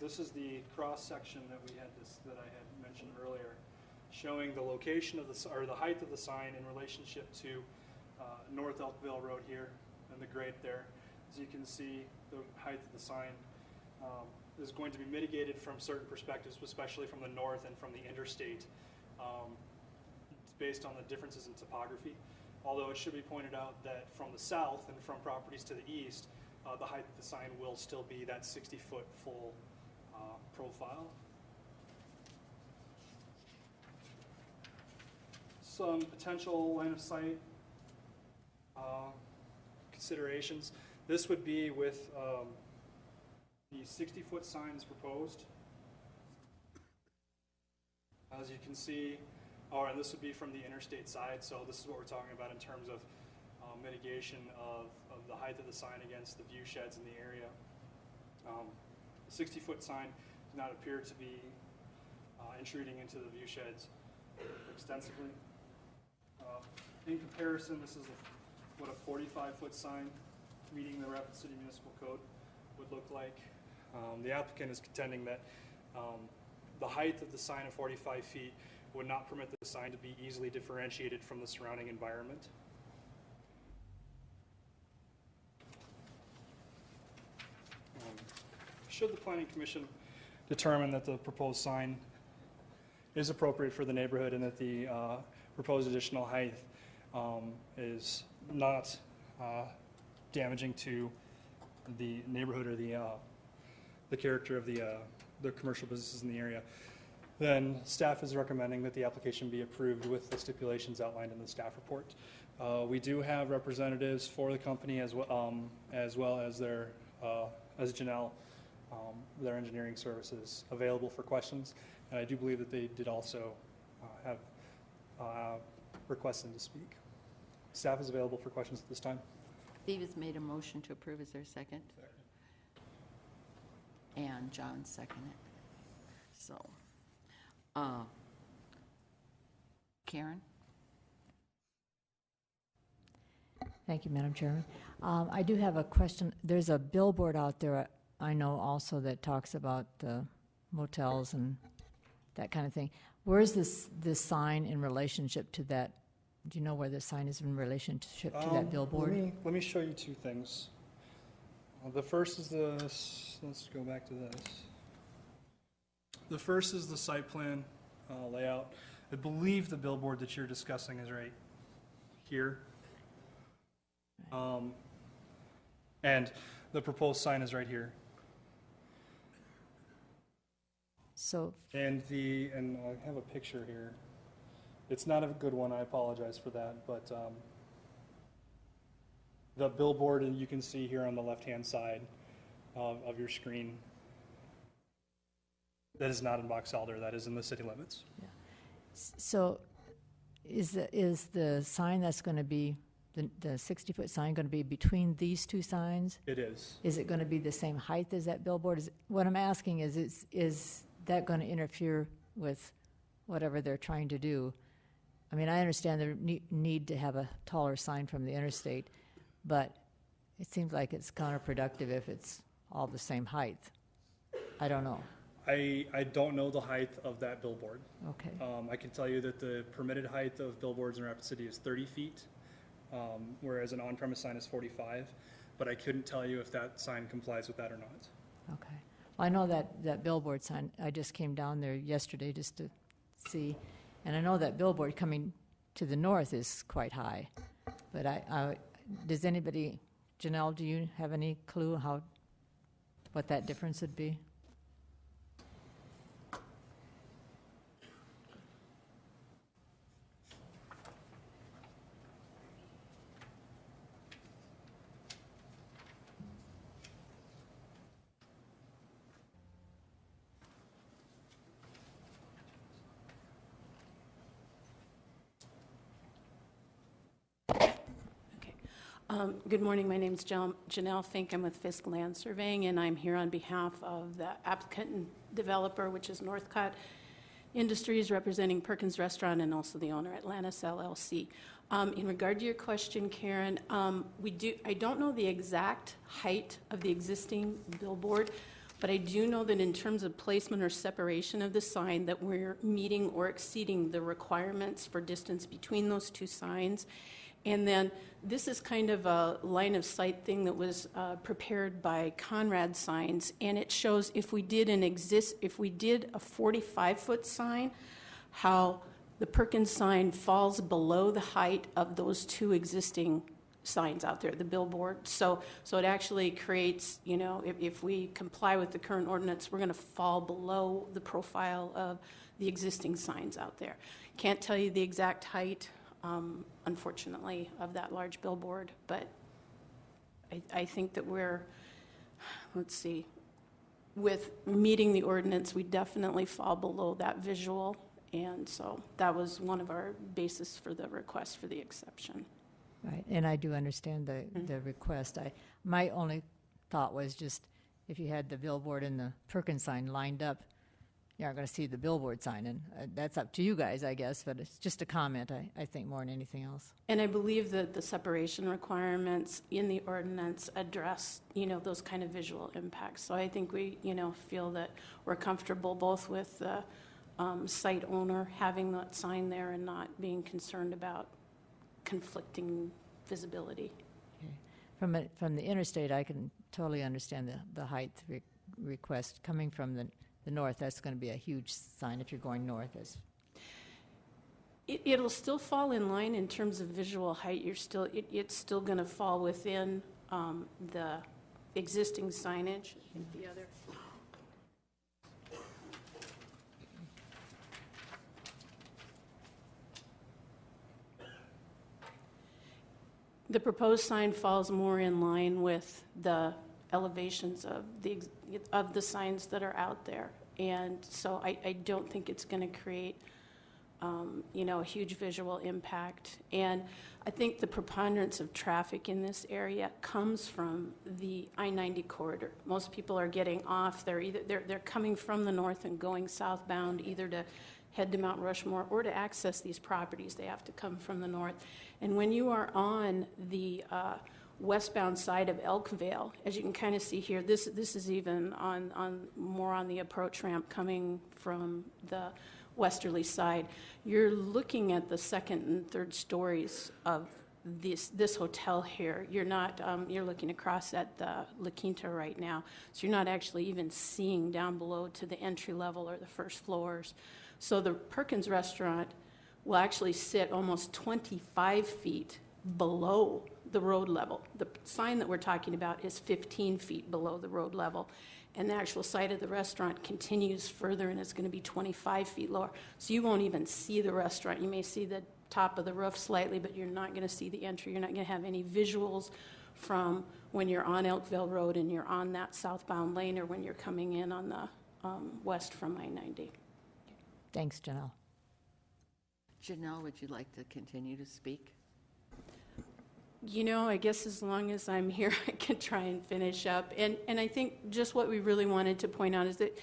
This is the cross section that I had mentioned earlier, showing the location of the height of the sign in relationship to North Elkville Road here and the grade there. As you can see, the height of the sign is going to be mitigated from certain perspectives, especially from the north and from the interstate, based on the differences in topography. Although it should be pointed out that from the south and from properties to the east, the height of the sign will still be that 60-foot full profile. Some potential line of sight considerations. This would be with the 60-foot sign is proposed. As you can see, and this would be from the interstate side, so this is what we're talking about in terms of mitigation of the height of the sign against the view sheds in the area. The 60-foot sign does not appear to be intruding into the view sheds extensively. In comparison, this is what a 45-foot sign meeting the Rapid City Municipal Code would look like. The applicant is contending that the height of the sign of 45 feet would not permit the sign to be easily differentiated from the surrounding environment. Should the Planning Commission determine that the proposed sign is appropriate for the neighborhood and that the proposed additional height is not damaging to the neighborhood or the character of the commercial businesses in the area, then staff is recommending that the application be approved with the stipulations outlined in the staff report. We do have representatives for the company as well as their Janelle, their engineering services, available for questions, and I do believe that they did also have requested to speak. Staff is available for questions at this time. Steve has made a motion to approve. Is there a second? Second. And John seconded. So, Karen? Thank you, Madam Chairman. I do have a question. There's a billboard out there, I know also, that talks about the motels and that kind of thing. Where is this sign in relationship to that? Do you know where the sign is in relationship to that billboard? Let me show you two things. The first is this. Let's go back to this. The first is the site plan layout. I believe the billboard that you're discussing is right here. And the proposed sign is right here. So. And I have a picture here. It's not a good one, I apologize for that, but the billboard you can see here on the left-hand side of your screen. That is not in Box Elder, that is in the city limits. So is the sign that's going to be, the 60-foot sign going to be between these two signs? It is. Is it going to be the same height as that billboard? What I'm asking is that going to interfere with whatever they're trying to do? I mean, I understand the need to have a taller sign from the interstate, but it seems like it's counterproductive if it's all the same height. I don't know. I don't know the height of that billboard. Okay. I can tell you that the permitted height of billboards in Rapid City is 30 feet, whereas an on-premise sign is 45, but I couldn't tell you if that sign complies with that or not. Okay. Well, I know that billboard sign, I just came down there yesterday just to see, and I know that billboard coming to the north is quite high, but does anybody, Janelle, do you have any clue what that difference would be? Good morning. My name is Janelle Fink. I'm with Fisk Land Surveying, and I'm here on behalf of the applicant and developer, which is Northcott Industries, representing Perkins Restaurant, and also the owner, Atlantis LLC. In regard to your question, Karen, I don't know the exact height of the existing billboard, but I do know that in terms of placement or separation of the sign, that we're meeting or exceeding the requirements for distance between those two signs. And then this is kind of a line of sight thing that was prepared by Conrad Signs, and it shows if we did a 45-foot sign, how the Perkins sign falls below the height of those two existing signs out there, the billboard. So it actually creates, if we comply with the current ordinance, we're going to fall below the profile of the existing signs out there. Can't tell you the exact height, unfortunately, of that large billboard, but I think that with meeting the ordinance, we definitely fall below that visual, and so that was one of our basis for the request for the exception. Right, and I do understand the request. My only thought was just if you had the billboard and the Perkins sign lined up, you aren't going to see the billboard sign, and that's up to you guys, I guess, but it's just a comment, I think, more than anything else. And I believe that the separation requirements in the ordinance address, those kind of visual impacts. So I think we, feel that we're comfortable both with the site owner having that sign there and not being concerned about conflicting visibility. Okay. From the interstate, I can totally understand the height request. Coming from the north, that's going to be a huge sign if you're going north. It'll still fall in line in terms of visual height. It's still going to fall within the existing signage. I think the other. The proposed sign falls more in line with the elevations of the signs that are out there, and so I don't think it's going to create a huge visual impact. And I think the preponderance of traffic in this area comes from the I-90 corridor. Most people are getting off. They're coming from the north and going southbound, either to head to Mount Rushmore or to access these properties. They have to come from the north. And when you are on the westbound side of Elkvale, as you can kind of see here, this is even more on the approach ramp coming from the westerly side. You're looking at the second and third stories of this hotel here. You're not, you're looking across at the La Quinta right now, so you're not actually even seeing down below to the entry level or the first floors. So the Perkins restaurant will actually sit almost 25 feet below the road level. The sign that we're talking about is 15 feet below the road level, and the actual site of the restaurant continues further, and it's going to be 25 feet lower. So you won't even see the restaurant. You may see the top of the roof slightly, but you're not going to see the entry. You're not going to have any visuals from when you're on Elkvale Road and you're on that southbound lane, or when you're coming in on the west from I-90. Thanks, Janelle. Janelle, would you like to continue to speak? You know, I guess as long as I'm here, I can try and finish up. And I think just what we really wanted to point out is that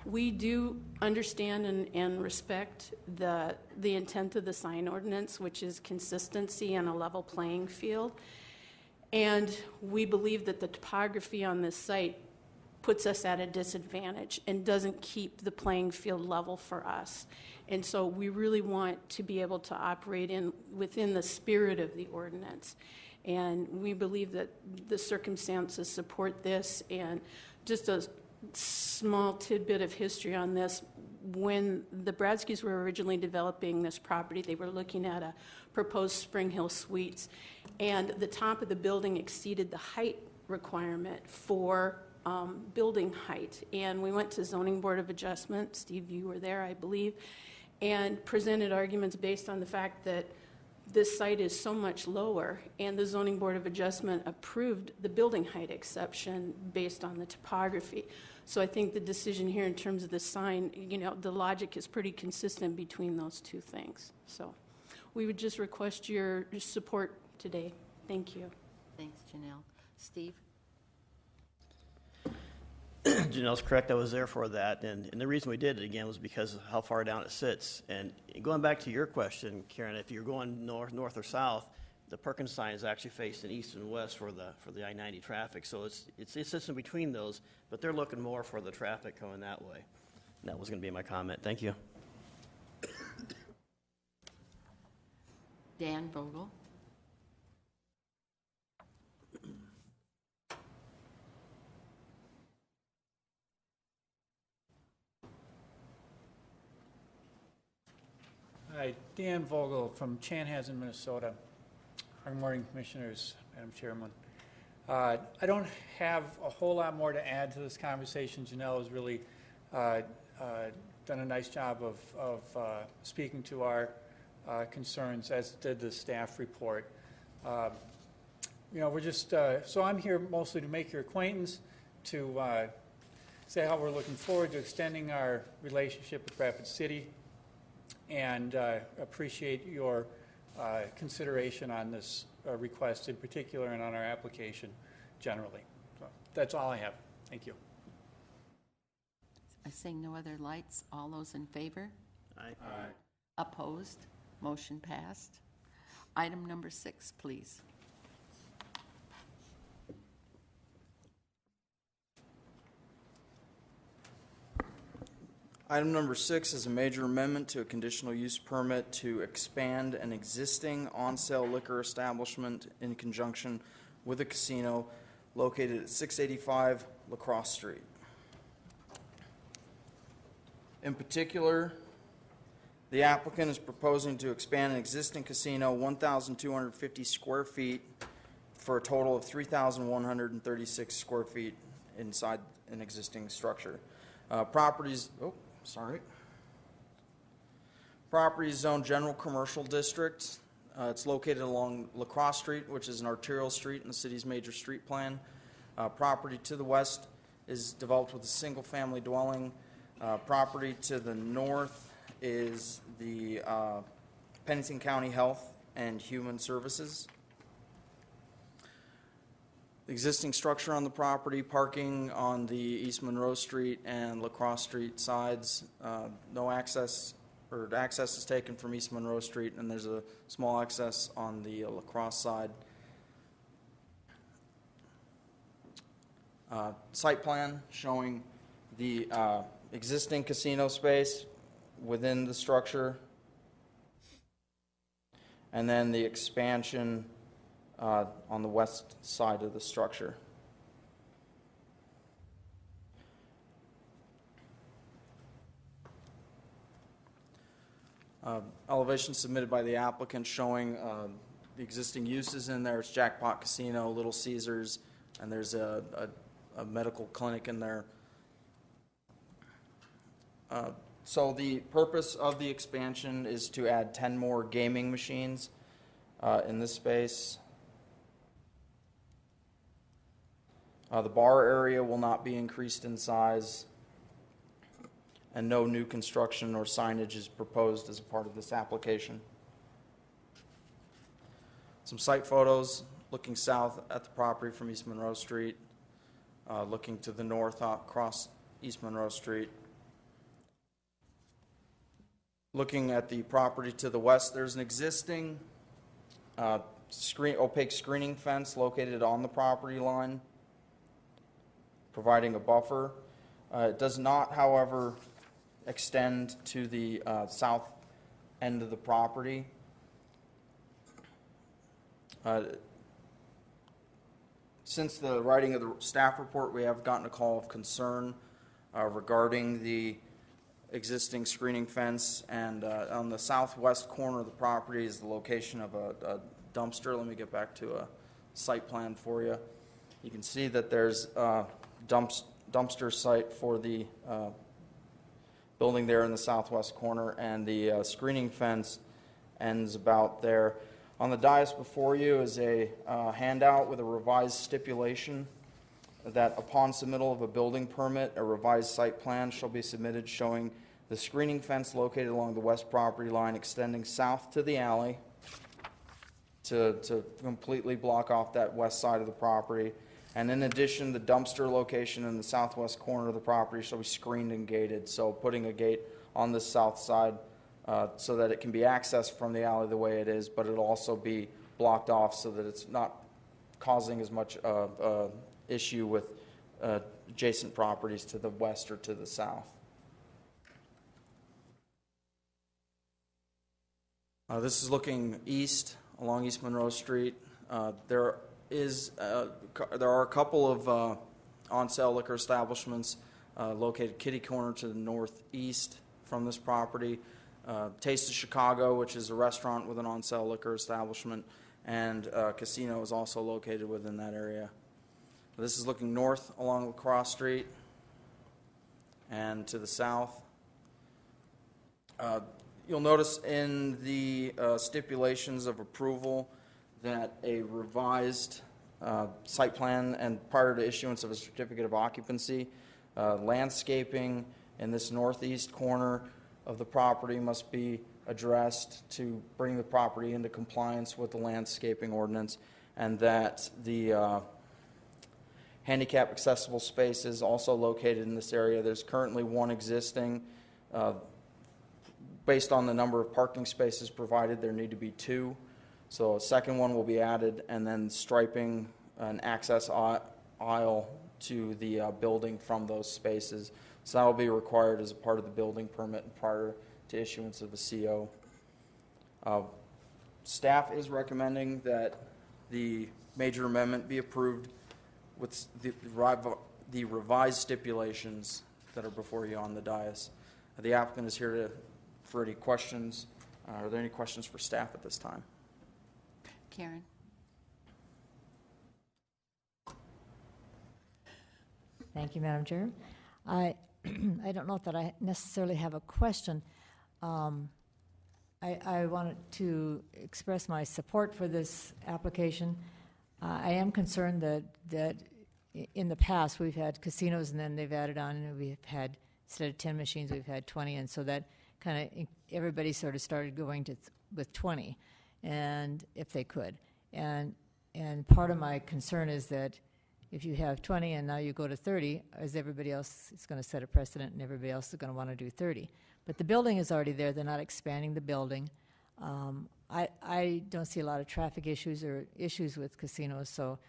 we do understand and respect the intent of the sign ordinance, which is consistency and a level playing field. And we believe that the topography on this site puts us at a disadvantage and doesn't keep the playing field level for us. And so we really want to be able to operate within the spirit of the ordinance. And we believe that the circumstances support this. And just a small tidbit of history on this, when the Bradskys were originally developing this property, they were looking at a proposed Spring Hill Suites, and the top of the building exceeded the height requirement for building height. And we went to Zoning Board of Adjustment, Steve, you were there, I believe, and presented arguments based on the fact that this site is so much lower, and the Zoning Board of Adjustment approved the building height exception based on the topography. So I think the decision here in terms of the sign, you know, the logic is pretty consistent between those two things. So we would just request your support today. Thank you. Thanks, Janelle. Steve? Janelle's correct. I was there for that, and the reason we did it again was because of how far down it sits. And going back to your question, Karen, if you're going north or south, the Perkins sign is actually facing east and west for the I-90 traffic. So it sits in between those, but they're looking more for the traffic going that way. And that was going to be my comment. Thank you. Dan Vogel? Hi, Dan Vogel from Chanhassen, Minnesota. Good morning, Commissioners, Madam Chairman. I don't have a whole lot more to add to this conversation. Janelle has really done a nice job of speaking to our concerns, as did the staff report. You know, we're just, so I'm here mostly to make your acquaintance, to say how we're looking forward to extending our relationship with Rapid City, and appreciate your consideration on this request in particular and on our application generally. So that's all I have. Thank you. I see no other lights. All those in favor? Aye. Aye. Opposed? Motion passed. Item number 6, please. Item number 6 is a major amendment to a conditional use permit to expand an existing on-sale liquor establishment in conjunction with a casino located at 685 Lacrosse Street. In particular, the applicant is proposing to expand an existing casino 1,250 square feet for a total of 3,136 square feet inside an existing structure. Property is zoned general commercial district. It's located along Lacrosse Street, which is an arterial street in the city's major street plan. Property to the west is developed with a single-family dwelling. Property to the north is the Pennington County Health and Human Services. The existing structure on the property, parking on the East Monroe Street and Lacrosse Street sides. No access, or access is taken from East Monroe Street, and there's a small access on the Lacrosse side. Site plan showing the existing casino space within the structure, and then the expansion on the west side of the structure. Elevation submitted by the applicant showing the existing uses in there. It's Jackpot Casino, Little Caesars, and there's a medical clinic in there. So the purpose of the expansion is to add 10 more gaming machines in this space. The bar area will not be increased in size. and no new construction or signage is proposed as a part of this application. Some site photos looking south at the property from East Monroe Street, looking to the north across East Monroe Street. Looking at the property to the west, there's an existing opaque screening fence located on the property line, providing a buffer. It does not, however, extend to the south end of the property. Since the writing of the staff report, we have gotten a call of concern regarding the existing screening fence, and on the southwest corner of the property is the location of a dumpster. Let me get back to a site plan for you. You can see that there's a dumpster site for the building there in the southwest corner, and the screening fence ends about there. On the dais before you is a handout with a revised stipulation that upon submittal of a building permit, a revised site plan shall be submitted showing the screening fence located along the west property line extending south to the alley to completely block off that west side of the property. And in addition, the dumpster location in the southwest corner of the property shall be screened and gated. So putting a gate on the south side so that it can be accessed from the alley the way it is, but it'll also be blocked off so that it's not causing as much issue with adjacent properties to the west or to the south. This is looking east along East Monroe Street. There are a couple of on-sale liquor establishments located kitty corner to the northeast from this property. Taste of Chicago, which is a restaurant with an on-sale liquor establishment, and casino is also located within that area. This is looking north along La Crosse Street and to the south. You'll notice in the stipulations of approval that a revised site plan and prior to issuance of a certificate of occupancy, landscaping in this northeast corner of the property must be addressed to bring the property into compliance with the landscaping ordinance, and that the handicap accessible space is also located in this area. There's currently one existing. Based on the number of parking spaces provided, there need to be two. So a second one will be added, and then striping an access aisle to the building from those spaces. So that will be required as a part of the building permit prior to issuance of the CO. Staff is recommending that the major amendment be approved with the revised stipulations that are before you on the dais. The applicant is here for any questions. Are there any questions for staff at this time? Karen? Thank you, Madam Chair. I don't know that I necessarily have a question. I wanted to express my support for this application. I am concerned that in the past we've had casinos and then they've added on, and we've had, instead of 10 machines, we've had 20, and so that kind of everybody sort of started going with 20, and if they could. And part of my concern is that if you have 20 and now you go to 30, is everybody else is going to set a precedent, and everybody else is going to want to do 30. But the building is already there. They're not expanding the building. I don't see a lot of traffic issues or issues with casinos, so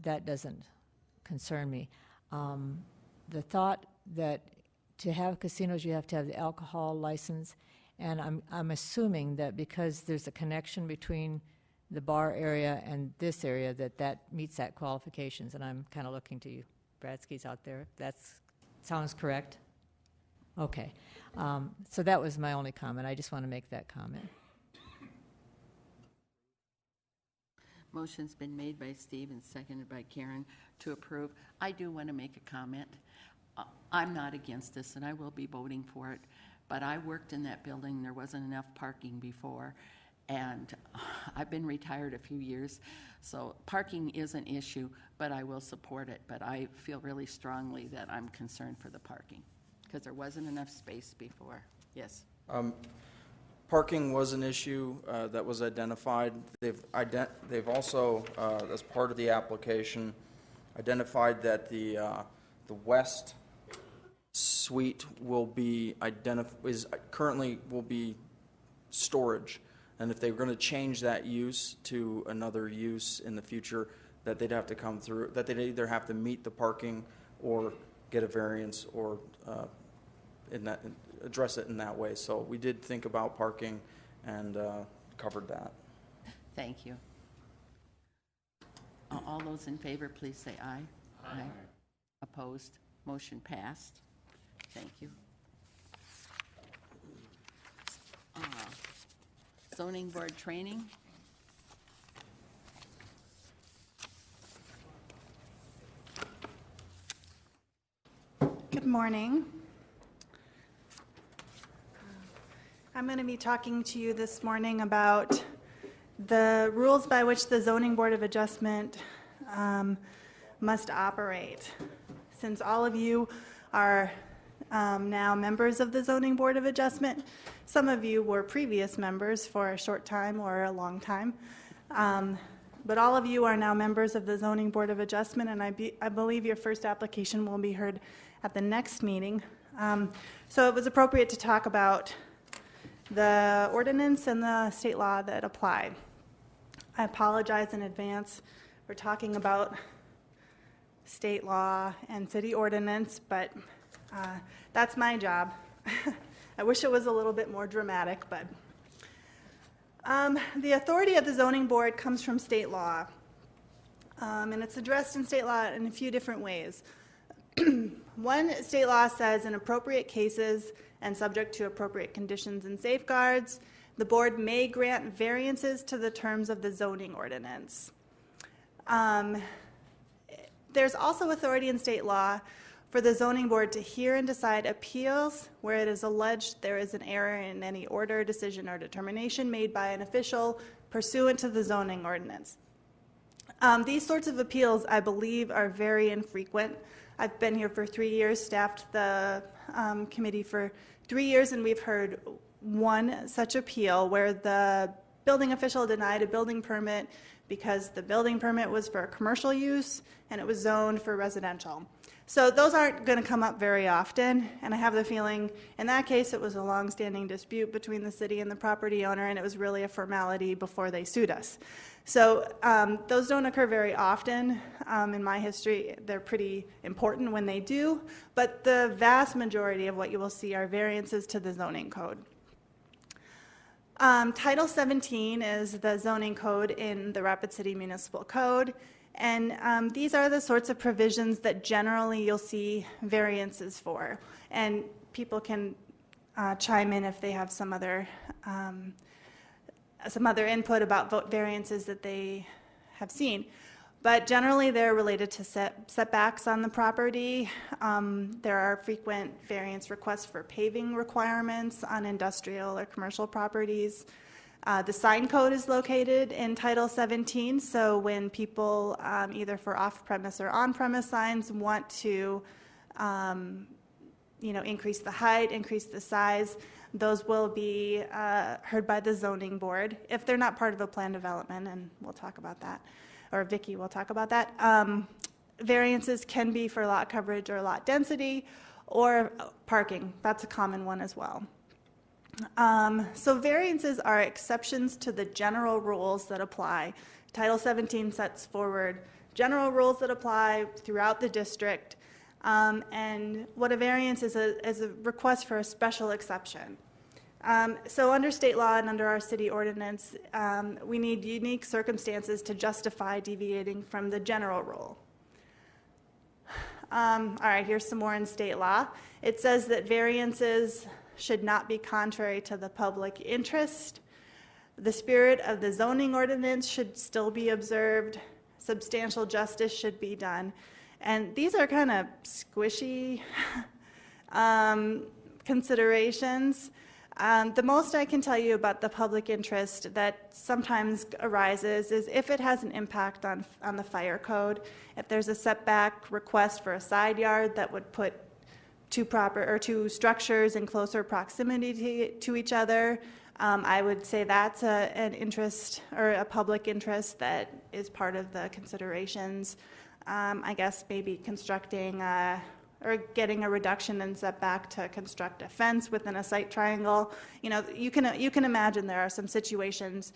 that doesn't concern me. The thought that to have casinos, you have to have the alcohol license, and I'm assuming that because there's a connection between the bar area and this area, that meets that qualifications, and I'm kind of looking to you. Bradsky's out there. That sounds correct? Okay. So that was my only comment. I just want to make that comment. Motion's been made by Steve and seconded by Karen to approve. I do want to make a comment. I'm not against this, and I will be voting for it, but I worked in that building. There wasn't enough parking before, and I've been retired a few years, so parking is an issue, but I will support it. But I feel really strongly that I'm concerned for the parking, because there wasn't enough space before. Yes. Parking was an issue that was identified. They've also, as part of the application, identified that the west suite will be currently will be storage, and if they were going to change that use to another use in the future, that they'd have to come through, that they'd either have to meet the parking or get a variance or address it in that way. So we did think about parking and covered that. Thank you. All those in favor, please say aye. Aye. Opposed? Motion passed. Thank you. Zoning board training. Good morning. I'm going to be talking to you this morning about the rules by which the Zoning Board of Adjustment must operate. Since all of you are now members of the Zoning Board of Adjustment, some of you were previous members for a short time or a long time, but all of you are now members of the Zoning Board of Adjustment, and I believe your first application will be heard at the next meeting. So it was appropriate to talk about the ordinance and the state law that apply. I apologize in advance for talking about state law and city ordinance, but that's my job. I wish it was a little bit more dramatic, but the authority of the zoning board comes from state law, and it's addressed in state law in a few different ways. One, state law says in appropriate cases and subject to appropriate conditions and safeguards, the board may grant variances to the terms of the zoning ordinance. There's also authority in state law for the zoning board to hear and decide appeals where it is alleged there is an error in any order, decision, or determination made by an official pursuant to the zoning ordinance. These sorts of appeals, I believe, are very infrequent. I've been here for 3 years, staffed the committee for 3 years, and we've heard one such appeal where the building official denied a building permit because the building permit was for commercial use and it was zoned for residential. So those aren't going to come up very often, and I have the feeling in that case it was a long-standing dispute between the city and the property owner, and it was really a formality before they sued us. So those don't occur very often. In my history, they're pretty important when they do, but the vast majority of what you will see are variances to the zoning code. Title 17 is the zoning code in the Rapid City Municipal Code, and these are the sorts of provisions that generally you'll see variances for, and people can chime in if they have some other input about variances that they have seen. But generally they're related to setbacks on the property. There are frequent variance requests for paving requirements on industrial or commercial properties. The sign code is located in Title 17, so when people either for off-premise or on-premise signs want to increase the height, increase the size, those will be heard by the zoning board if they're not part of a plan development, and we'll talk about that, or Vicki will talk about that. Variances can be for lot coverage or lot density or parking. That's a common one as well. So variances are exceptions to the general rules that apply. Title 17 sets forward general rules that apply throughout the district. And what a variance is a request for a special exception. So under state law and under our city ordinance, we need unique circumstances to justify deviating from the general rule. All right, here's some more in state law. It says that variances should not be contrary to the public interest. The spirit of the zoning ordinance should still be observed. Substantial justice should be done. And these are kind of squishy considerations. The most I can tell you about the public interest that sometimes arises is if it has an impact on the fire code. If there's a setback request for a side yard that would put to structures in closer proximity to each other. I would say that's an interest or a public interest that is part of the considerations. I guess maybe constructing or getting a reduction in setback to construct a fence within a site triangle. You know, you can imagine there are some situations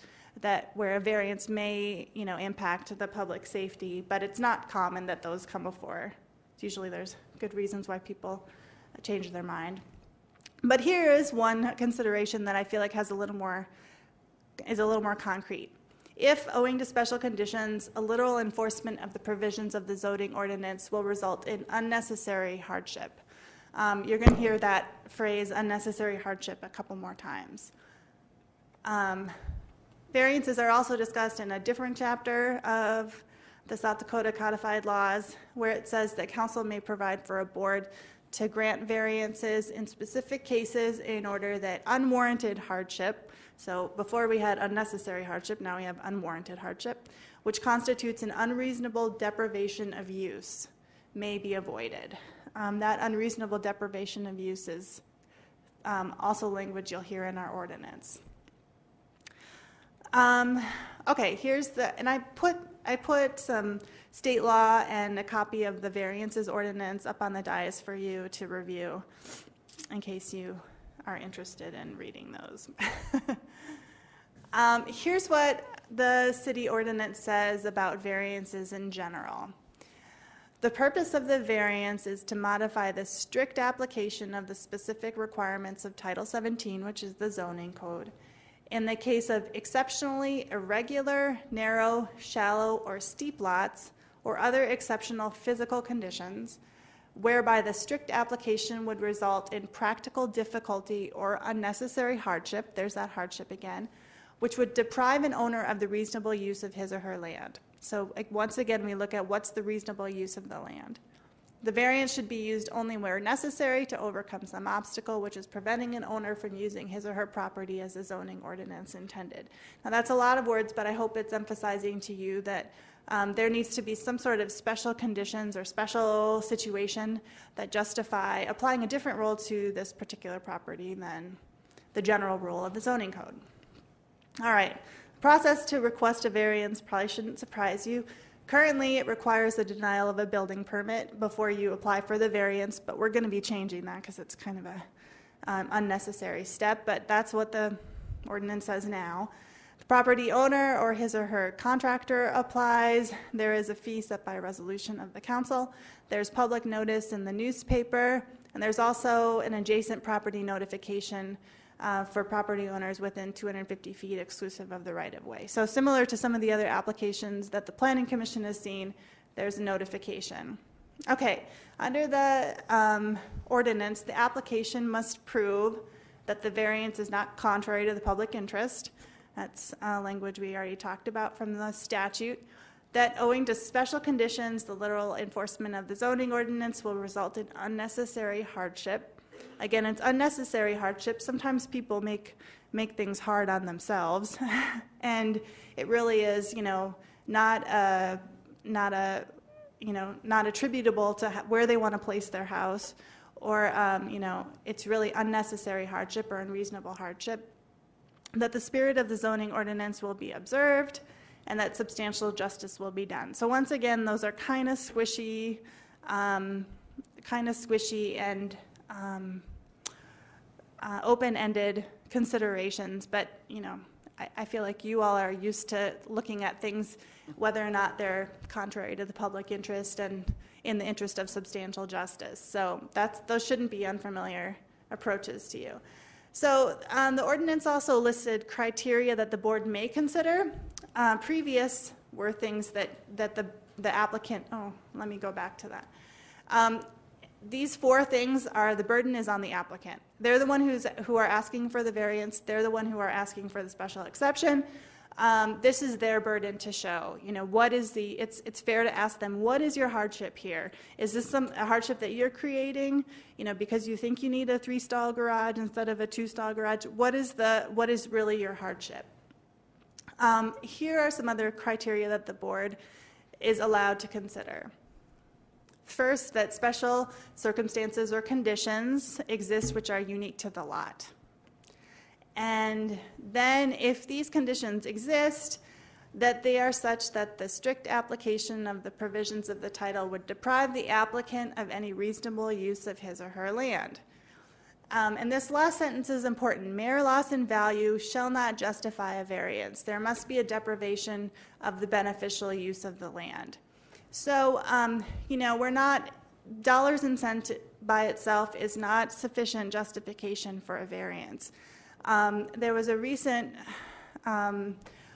where a variance may, you know, impact the public safety, but it's not common that those come before. Usually there's good reasons why people change their mind. But here is one consideration that I feel like is a little more concrete. If, owing to special conditions, a literal enforcement of the provisions of the zoning ordinance will result in unnecessary hardship. You're going to hear that phrase, unnecessary hardship, a couple more times. Variances are also discussed in a different chapter of the South Dakota codified laws, where it says that council may provide for a board to grant variances in specific cases in order that unwarranted hardship, so before we had unnecessary hardship, now we have unwarranted hardship, which constitutes an unreasonable deprivation of use, may be avoided. That unreasonable deprivation of use is also language you'll hear in our ordinance. Okay, here's and I put some state law and a copy of the variances ordinance up on the dais for you to review in case you are interested in reading those. Here's what the city ordinance says about variances in general. The purpose of the variance is to modify the strict application of the specific requirements of Title 17, which is the zoning code, in the case of exceptionally irregular, narrow, shallow, or steep lots, or other exceptional physical conditions, whereby the strict application would result in practical difficulty or unnecessary hardship, there's that hardship again, which would deprive an owner of the reasonable use of his or her land. So once again, we look at what's the reasonable use of the land. The variance should be used only where necessary to overcome some obstacle which is preventing an owner from using his or her property as the zoning ordinance intended. Now that's a lot of words, but I hope it's emphasizing to you that there needs to be some sort of special conditions or special situation that justify applying a different rule to this particular property than the general rule of the zoning code. All right, process to request a variance probably shouldn't surprise you. Currently, it requires the denial of a building permit before you apply for the variance, but we're going to be changing that because it's kind of a unnecessary step, but that's what the ordinance says now. The property owner or his or her contractor applies. There is a fee set by resolution of the council. There's public notice in the newspaper, and there's also an adjacent property notification for property owners within 250 feet exclusive of the right-of-way. So similar to some of the other applications that the Planning Commission has seen, there's a notification. Okay, under the ordinance, the application must prove that the variance is not contrary to the public interest. That's language we already talked about from the statute. That owing to special conditions, the literal enforcement of the zoning ordinance will result in unnecessary hardship. Again, it's unnecessary hardship. Sometimes people make things hard on themselves, and it really is, not attributable to where they want to place their house, or it's really unnecessary hardship or unreasonable hardship. That the spirit of the zoning ordinance will be observed, and that substantial justice will be done. So once again, those are kind of squishy and open-ended considerations, but I feel like you all are used to looking at things whether or not they're contrary to the public interest and in the interest of substantial justice. So those shouldn't be unfamiliar approaches to you. So the ordinance also listed criteria that the board may consider. Previous were things that the applicant, let me go back to that. These four things are, the burden is on the applicant. They're the one who are asking for the variance. They're the one who are asking for the special exception. This is their burden to show. What is it's fair to ask them, what is your hardship here? Is this a hardship that you're creating, because you think you need a 3-stall garage instead of a 2-stall garage? What is really your hardship? Here are some other criteria that the board is allowed to consider. First, that special circumstances or conditions exist which are unique to the lot. And then if these conditions exist, that they are such that the strict application of the provisions of the title would deprive the applicant of any reasonable use of his or her land. And this last sentence is important. Mere loss in value shall not justify a variance. There must be a deprivation of the beneficial use of the land. So, we're not, dollars and cents by itself is not sufficient justification for a variance. There was a recent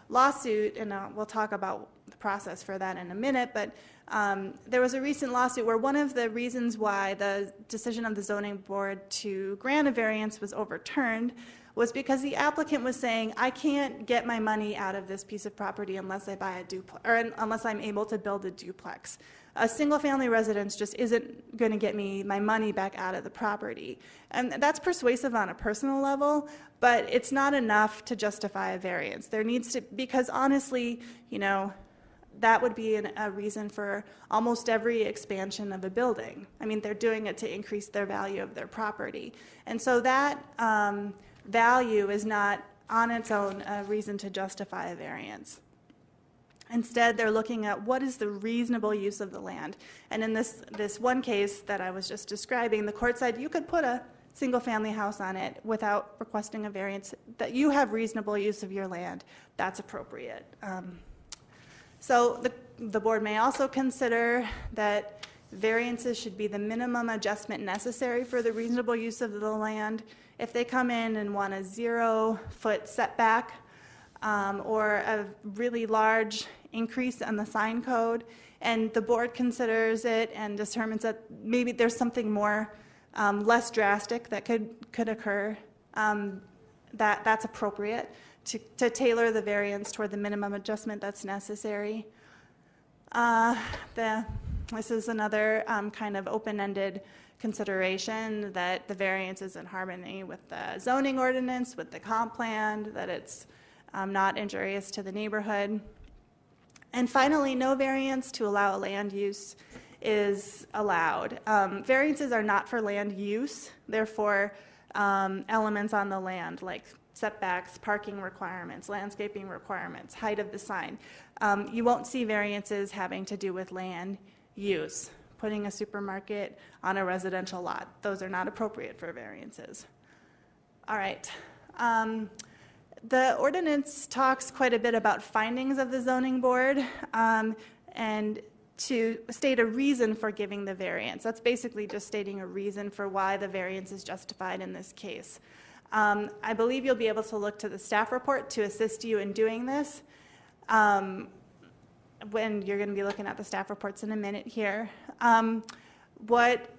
lawsuit, and we'll talk about the process for that in a minute, but there was a recent lawsuit where one of the reasons why the decision of the zoning board to grant a variance was overturned was because the applicant was saying, I can't get my money out of this piece of property unless I buy a duplex, or unless I'm able to build a duplex. A single-family residence just isn't going to get me my money back out of the property. And that's persuasive on a personal level, but it's not enough to justify a variance. There needs to, because honestly, that would be a reason for almost every expansion of a building. I mean, they're doing it to increase their value of their property. And so that value is not on its own a reason to justify a variance. Instead, they're looking at what is the reasonable use of the land. And in this one case that I was just describing, the court said you could put a single-family house on it without requesting a variance, that you have reasonable use of your land. That's appropriate. So the board may also consider that variances should be the minimum adjustment necessary for the reasonable use of the land. If they come in and want a 0-foot setback or a really large increase in the sign code, and the board considers it and determines that maybe there's something more less drastic that could occur, that's appropriate to tailor the variance toward the minimum adjustment that's necessary. This is another kind of open-ended consideration, that the variance is in harmony with the zoning ordinance, with the comp plan, that it's not injurious to the neighborhood. And finally, no variance to allow land use is allowed. Variances are not for land use, therefore elements on the land like setbacks, parking requirements, landscaping requirements, height of the sign. You won't see variances having to do with land use. Putting a supermarket on a residential lot, those are not appropriate for variances. All right. The ordinance talks quite a bit about findings of the zoning board and to state a reason for giving the variance. That's basically just stating a reason for why the variance is justified in this case. I believe you'll be able to look to the staff report to assist you in doing this. When you're going to be looking at the staff reports in a minute here. What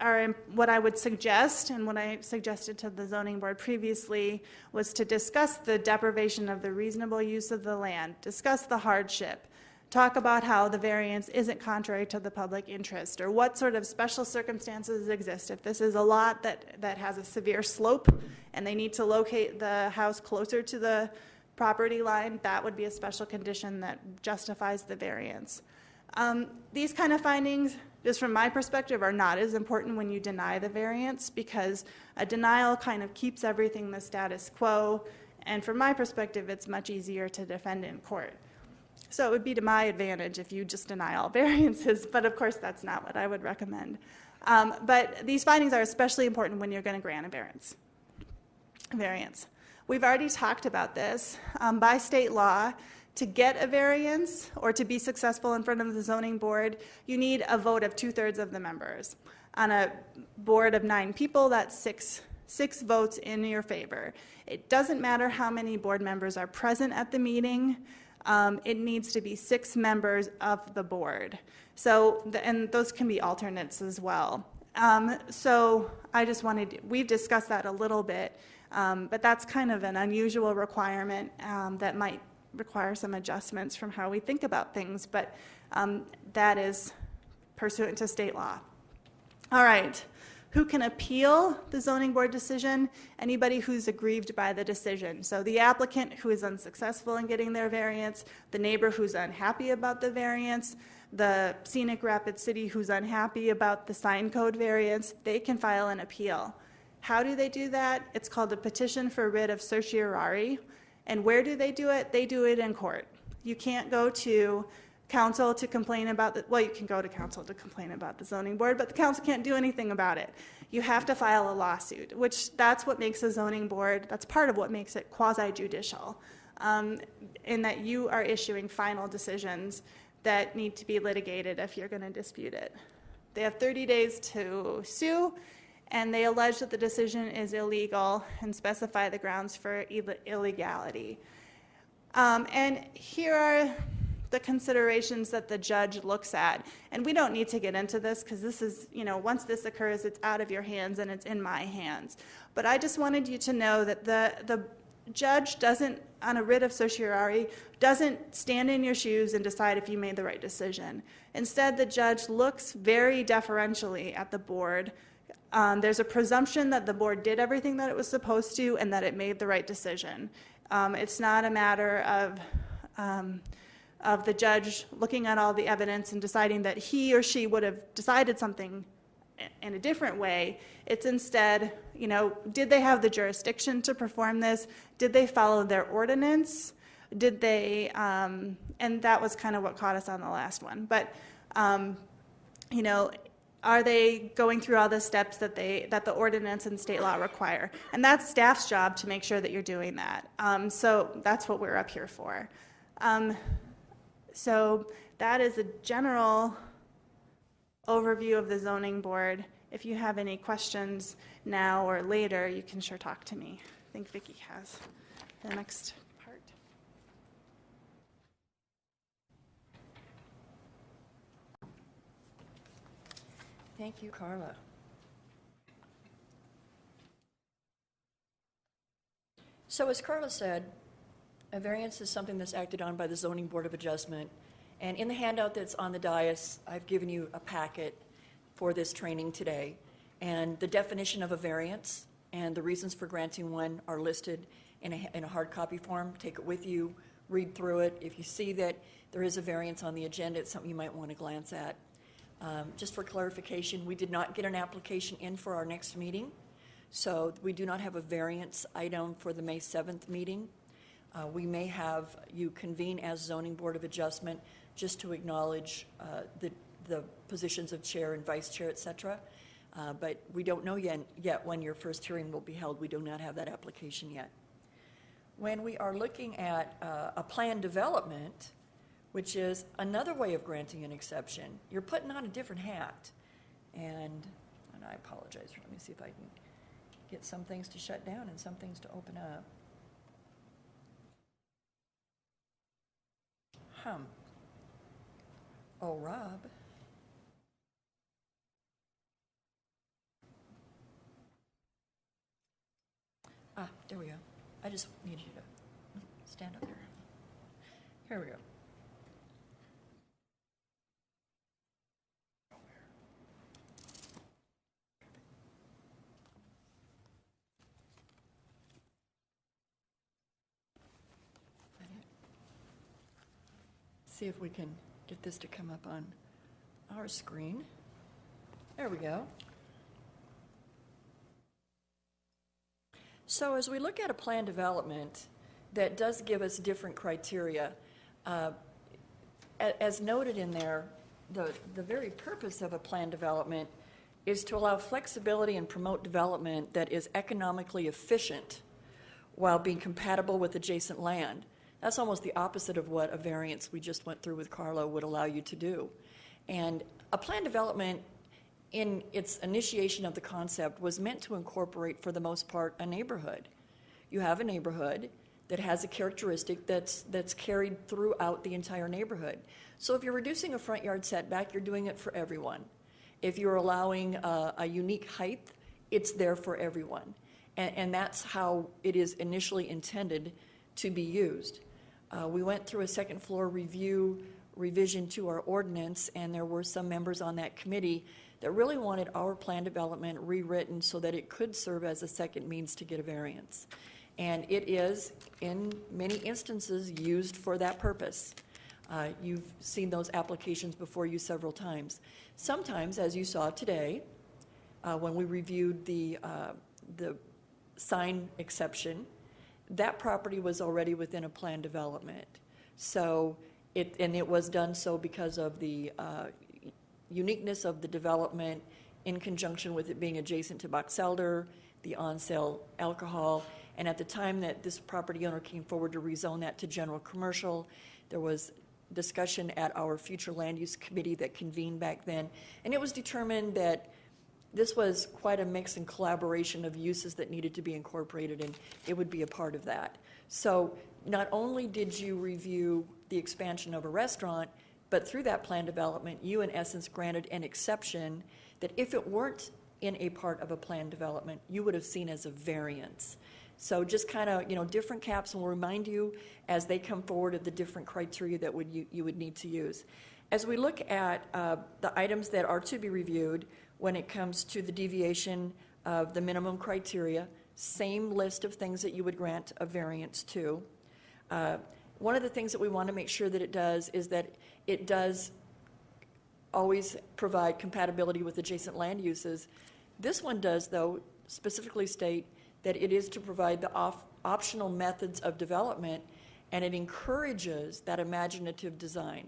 I would suggest, and what I suggested to the zoning board previously, was to discuss the deprivation of the reasonable use of the land, discuss the hardship, talk about how the variance isn't contrary to the public interest, or what sort of special circumstances exist. If this is a lot that has a severe slope and they need to locate the house closer to the property line, that would be a special condition that justifies the variance. These kind of findings, just from my perspective, are not as important when you deny the variance, because a denial kind of keeps everything the status quo, and from my perspective, it's much easier to defend in court. So it would be to my advantage if you just deny all variances, but of course that's not what I would recommend. But these findings are especially important when you're going to grant a variance. We've already talked about this. By state law, to get a variance or to be successful in front of the zoning board, you need a vote of 2/3 of the members. On a board of 9 people, that's six votes in your favor. It doesn't matter how many board members are present at the meeting. It needs to be 6 members of the board. So, and those can be alternates as well. So I just we've discussed that a little bit. But that's kind of an unusual requirement that might require some adjustments from how we think about things, but that is pursuant to state law. All right, who can appeal the zoning board decision? Anybody who's aggrieved by the decision. So the applicant who is unsuccessful in getting their variance, the neighbor who's unhappy about the variance, the Scenic Rapid City who's unhappy about the sign code variance, they can file an appeal. How do they do that? It's called a petition for writ of certiorari. And where do they do it? They do it in court. You can't go to council to complain about the, well, you can go to council to complain about the zoning board, but the council can't do anything about it. You have to file a lawsuit, which that's what makes a zoning board, that's part of what makes it quasi-judicial, in that you are issuing final decisions that need to be litigated if you're going to dispute it. They have 30 days to sue, and they allege that the decision is illegal and specify the grounds for illegality. And here are the considerations that the judge looks at. And we don't need to get into this because this is, once this occurs, it's out of your hands and it's in my hands. But I just wanted you to know that the judge doesn't, on a writ of certiorari, doesn't stand in your shoes and decide if you made the right decision. Instead, the judge looks very deferentially at the board. There's a presumption that the board did everything that it was supposed to and that it made the right decision. It's not a matter of the judge looking at all the evidence and deciding that he or she would have decided something in a different way. It's instead, did they have the jurisdiction to perform this? Did they follow their ordinance? Did they, and that was kind of what caught us on the last one. But, are they going through all the steps that the ordinance and state law require? And that's staff's job to make sure that you're doing that. So that's what we're up here for. So that is a general overview of the zoning board. If you have any questions now or later, you can sure talk to me. I think Vicki has the next part. Thank you, Carla. So as Carla said, a variance is something that's acted on by the Zoning Board of Adjustment. And in the handout that's on the dais, I've given you a packet for this training today. And the definition of a variance and the reasons for granting one are listed in a hard copy form. Take it with you, read through it. If you see that there is a variance on the agenda, it's something you might want to glance at. Just for clarification, we did not get an application in for our next meeting. So we do not have a variance item for the May 7th meeting. We may have you convene as Zoning Board of Adjustment just to acknowledge the positions of chair and vice chair, et cetera. But we don't know yet when your first hearing will be held. We do not have that application yet. When we are looking at a plan development, which is another way of granting an exception, you're putting on a different hat. And I apologize. Let me see if I can get some things to shut down and some things to open up. Oh, Rob. There we go. I just need you to stand up there. Here we go. See if we can get this to come up on our screen. There we go. So as we look at a plan development that does give us different criteria, as noted in there, the very purpose of a plan development is to allow flexibility and promote development that is economically efficient while being compatible with adjacent land. That's almost the opposite of what a variance we just went through with Carlo would allow you to do. And a plan development, in its initiation of the concept, was meant to incorporate, for the most part, a neighborhood. You have a neighborhood that has a characteristic that's carried throughout the entire neighborhood. So if you're reducing a front yard setback, you're doing it for everyone. If you're allowing a unique height, it's there for everyone. And that's how it is initially intended to be used. We went through a second floor revision to our ordinance, and there were some members on that committee that really wanted our plan development rewritten so that it could serve as a second means to get a variance. And it is, in many instances, used for that purpose. You've seen those applications before you several times. Sometimes, as you saw today, when we reviewed the sign exception, that property was already within a planned development. So it was done so because of the uniqueness of the development in conjunction with it being adjacent to Box Elder, the on-sale alcohol, and at the time that this property owner came forward to rezone that to general commercial, there was discussion at our future land use committee that convened back then, and it was determined that this was quite a mix and collaboration of uses that needed to be incorporated, and it would be a part of that. So not only did you review the expansion of a restaurant, but through that plan development, you in essence granted an exception that if it weren't in a part of a plan development, you would have seen as a variance. So just kind of, different caps, and we'll remind you as they come forward of the different criteria that you would need to use. As we look at the items that are to be reviewed when it comes to the deviation of the minimum criteria, same list of things that you would grant a variance to. One of the things that we want to make sure that it does is that it does always provide compatibility with adjacent land uses. This one does, though, specifically state that it is to provide the optional methods of development, and it encourages that imaginative design.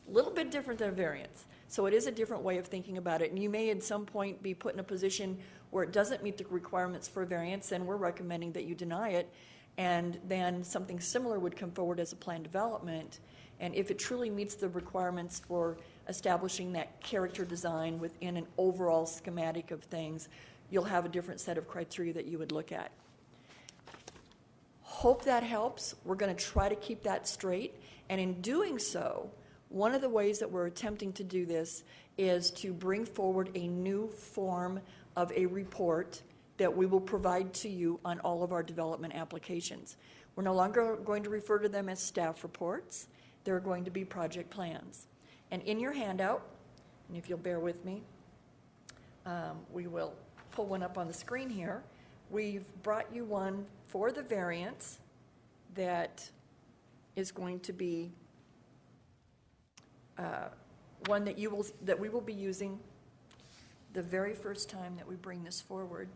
A little bit different than a variance. So it is a different way of thinking about it, and you may at some point be put in a position where it doesn't meet the requirements for a variance, and we're recommending that you deny it, and then something similar would come forward as a planned development. And if it truly meets the requirements for establishing that character design within an overall schematic of things, you'll have a different set of criteria that you would look at. Hope that helps. We're going to try to keep that straight. And in doing so, one of the ways that we're attempting to do this is to bring forward a new form of a report that we will provide to you on all of our development applications. We're no longer going to refer to them as staff reports. They're going to be project plans. And in your handout, and if you'll bear with me, we will pull one up on the screen here. We've brought you one for the variance that is going to be one that we will be using the very first time that we bring this forward.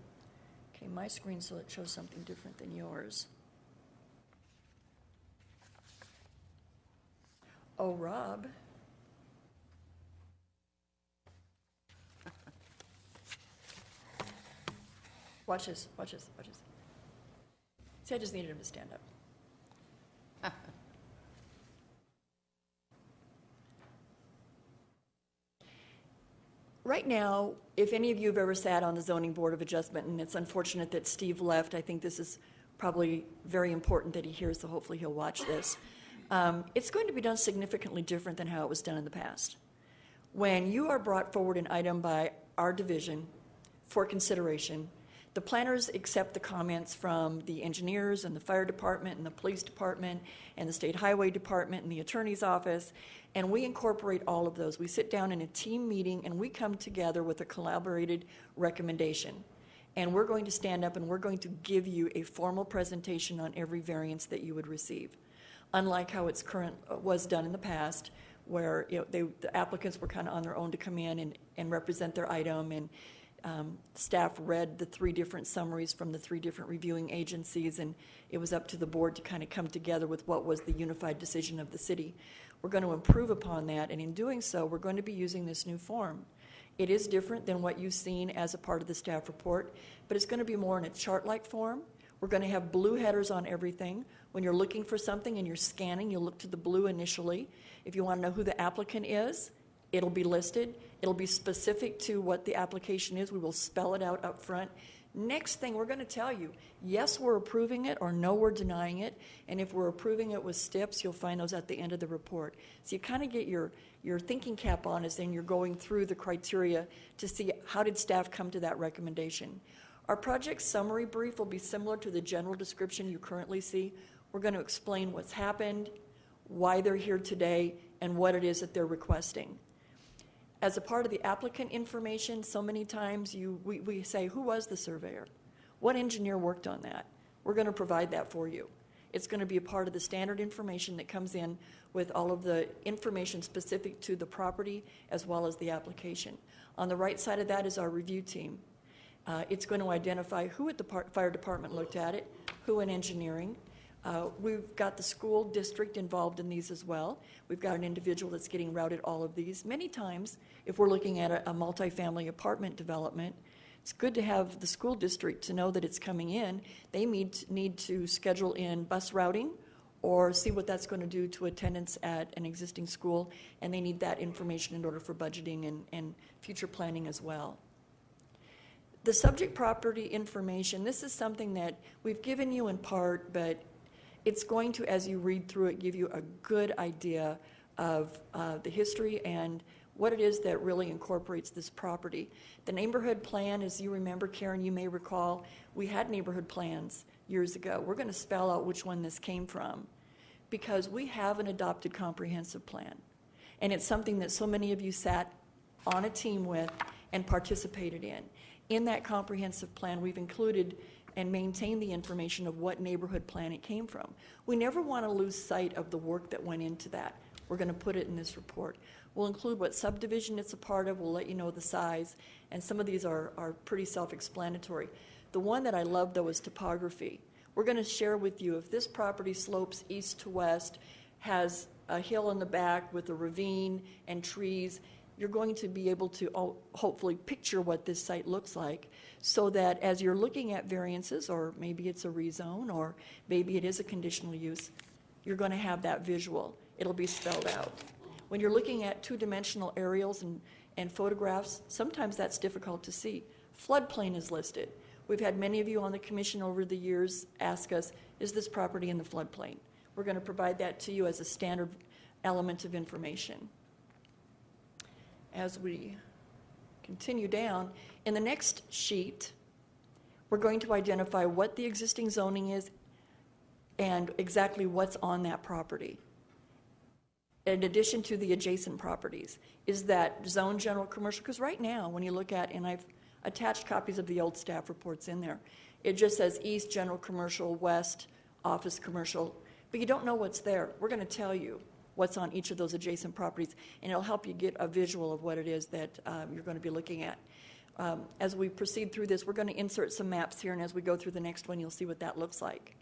Okay, my screen so it shows something different than yours. Oh, Rob. Watch this, watch this, watch this. See, I just needed him to stand up. Right now, if any of you have ever sat on the Zoning Board of Adjustment, and it's unfortunate that Steve left, I think this is probably very important that he hears, so hopefully he'll watch this. It's going to be done significantly different than how it was done in the past. When you are brought forward an item by our division for consideration, the planners accept the comments from the engineers and the fire department and the police department and the state highway department and the attorney's office, and we incorporate all of those. We sit down in a team meeting and we come together with a collaborated recommendation. And we're going to stand up and we're going to give you a formal presentation on every variance that you would receive. Unlike how it's was done in the past, where the applicants were kind of on their own to come in and represent their item, and staff read the 3 different summaries from the 3 different reviewing agencies, and it was up to the board to kind of come together with what was the unified decision of the city. We're going to improve upon that, and in doing so, we're going to be using this new form. It is different than what you've seen as a part of the staff report, but it's going to be more in a chart-like form. We're going to have blue headers on everything. When you're looking for something and you're scanning, you'll look to the blue initially. If you want to know who the applicant is, it'll be listed. It'll be specific to what the application is. We will spell it out up front. Next thing, we're going to tell you, yes, we're approving it, or no, we're denying it. And if we're approving it with steps, you'll find those at the end of the report. So you kind of get your thinking cap on as then you're going through the criteria to see how did staff come to that recommendation. Our project summary brief will be similar to the general description you currently see. We're going to explain what's happened, why they're here today, and what it is that they're requesting. As a part of the applicant information, so many times we say, who was the surveyor? What engineer worked on that? We're going to provide that for you. It's going to be a part of the standard information that comes in with all of the information specific to the property as well as the application. On the right side of that is our review team. It's going to identify who at the fire department looked at it, who in engineering. We've got the school district involved in these as well. We've got an individual that's getting routed all of these. Many times, if we're looking at a multifamily apartment development, it's good to have the school district to know that it's coming in. They need to schedule in bus routing or see what that's going to do to attendance at an existing school, and they need that information in order for budgeting and future planning as well. The subject property information, this is something that we've given you in part, but it's going to, as you read through it, give you a good idea of the history and what it is that really incorporates this property. The neighborhood plan, as you remember, Karen, you may recall, we had neighborhood plans years ago. We're going to spell out which one this came from because we have an adopted comprehensive plan. And it's something that so many of you sat on a team with and participated in. In that comprehensive plan, we've included and maintained the information of what neighborhood plan it came from. We never want to lose sight of the work that went into that. We're going to put it in this report. We'll include what subdivision it's a part of. We'll let you know the size. And some of these are pretty self-explanatory. The one that I love, though, is topography. We're going to share with you if this property slopes east to west, has a hill in the back with a ravine and trees, you're going to be able to hopefully picture what this site looks like so that as you're looking at variances, or maybe it's a rezone, or maybe it is a conditional use, you're going to have that visual. It'll be spelled out. When you're looking at two-dimensional aerials and photographs, sometimes that's difficult to see. Floodplain is listed. We've had many of you on the commission over the years ask us, is this property in the floodplain? We're going to provide that to you as a standard element of information. As we continue down, in the next sheet, we're going to identify what the existing zoning is and exactly what's on that property. In addition to the adjacent properties, is that zone general commercial? Because right now, when you look at, and I've attached copies of the old staff reports in there, it just says east general commercial, west office commercial, but you don't know what's there. We're going to tell you what's on each of those adjacent properties, and it'll help you get a visual of what it is that you're going to be looking at. As we proceed through this, we're going to insert some maps here, and as we go through the next one, you'll see what that looks like.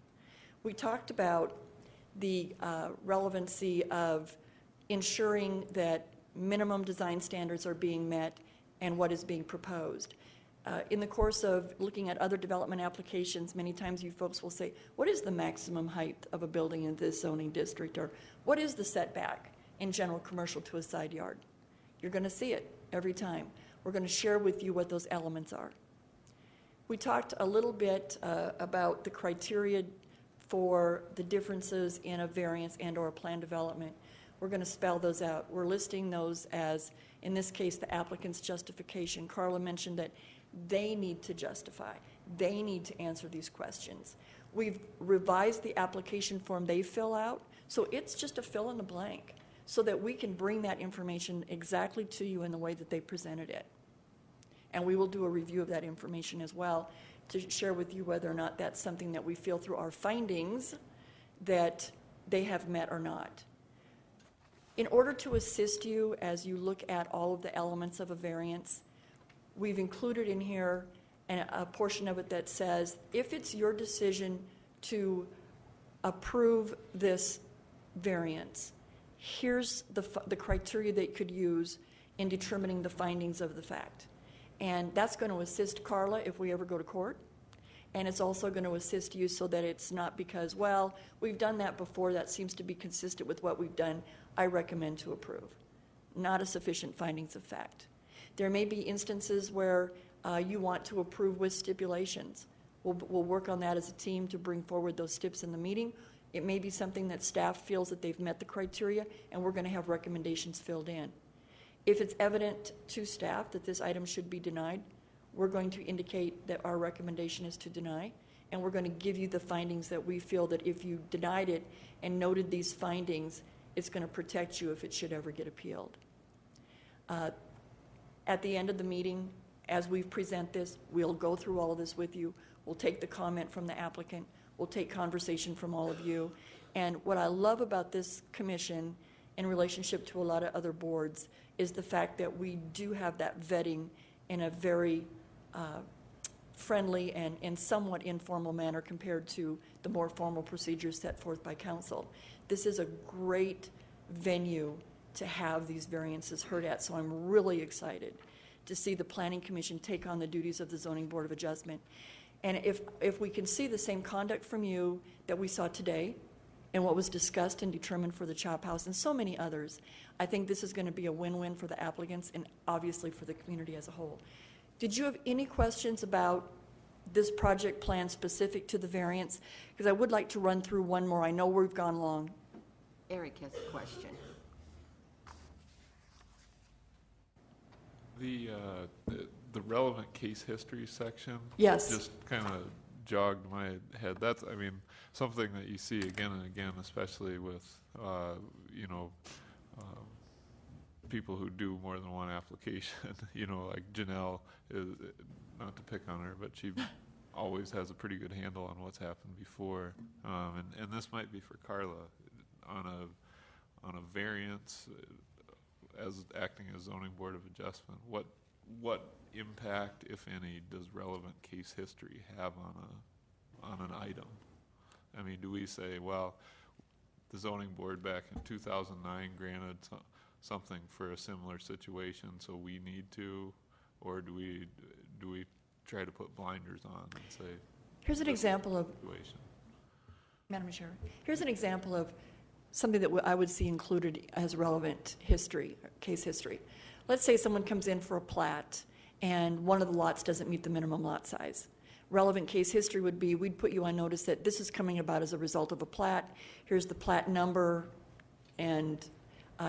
We talked about the relevancy of ensuring that minimum design standards are being met and what is being proposed. In the course of looking at other development applications, many times you folks will say, what is the maximum height of a building in this zoning district? Or what is the setback in general commercial to a side yard? You're going to see it every time. We're going to share with you what those elements are. We talked a little bit about the criteria for the differences in a variance and or a plan development. We're going to spell those out. We're listing those as, in this case, the applicant's justification. Carla mentioned that they need to justify. They need to answer these questions. We've revised the application form they fill out, so it's just a fill in the blank so that we can bring that information exactly to you in the way that they presented it. And we will do a review of that information as well to share with you whether or not that's something that we feel through our findings that they have met or not. In order to assist you as you look at all of the elements of a variance, we've included in here a portion of it that says, if it's your decision to approve this variance, here's the criteria that you could use in determining the findings of the fact. And that's going to assist Carla if we ever go to court. And it's also going to assist you so that it's not because, well, we've done that before, that seems to be consistent with what we've done, I recommend to approve. Not a sufficient findings of fact. There may be instances where you want to approve with stipulations. We'll work on that as a team to bring forward those steps in the meeting. It may be something that staff feels that they've met the criteria, and we're going to have recommendations filled in. If it's evident to staff that this item should be denied, we're going to indicate that our recommendation is to deny, and we're going to give you the findings that we feel that if you denied it and noted these findings, it's going to protect you if it should ever get appealed. At the end of the meeting, as we present this, we'll go through all of this with you. We'll take the comment from the applicant. We'll take conversation from all of you. And what I love about this commission in relationship to a lot of other boards is the fact that we do have that vetting in a very friendly and somewhat informal manner compared to the more formal procedures set forth by council. This is a great venue to have these variances heard at, so I'm really excited to see the Planning Commission take on the duties of the Zoning Board of Adjustment. And if we can see the same conduct from you that we saw today and what was discussed and determined for the Chop House and so many others, I think this is going to be a win-win for the applicants and obviously for the community as a whole. Did you have any questions about this project plan specific to the variance? Because I would like to run through one more. I know we've gone long. Eric has a question. The relevant case history section. Yes. Just kind of jogged my head. That's, I mean, something that you see again and again, especially with, people who do more than one application. Like Janelle is, not to pick on her, but she always has a pretty good handle on what's happened before. And this might be for Carla on a variance as acting as zoning board of adjustment. What impact, if any, does relevant case history have on an item? I mean, do we say, well, the zoning board back in 2009 granted something for a similar situation, so we need to, or do we try to put blinders on and say, here's an example of, Madam Chair, here's an example of something that I would see included as relevant history, case history. Let's say someone comes in for a plat and one of the lots doesn't meet the minimum lot size. Relevant case history would be, we'd put you on notice that this is coming about as a result of a plat. Here's the plat number, and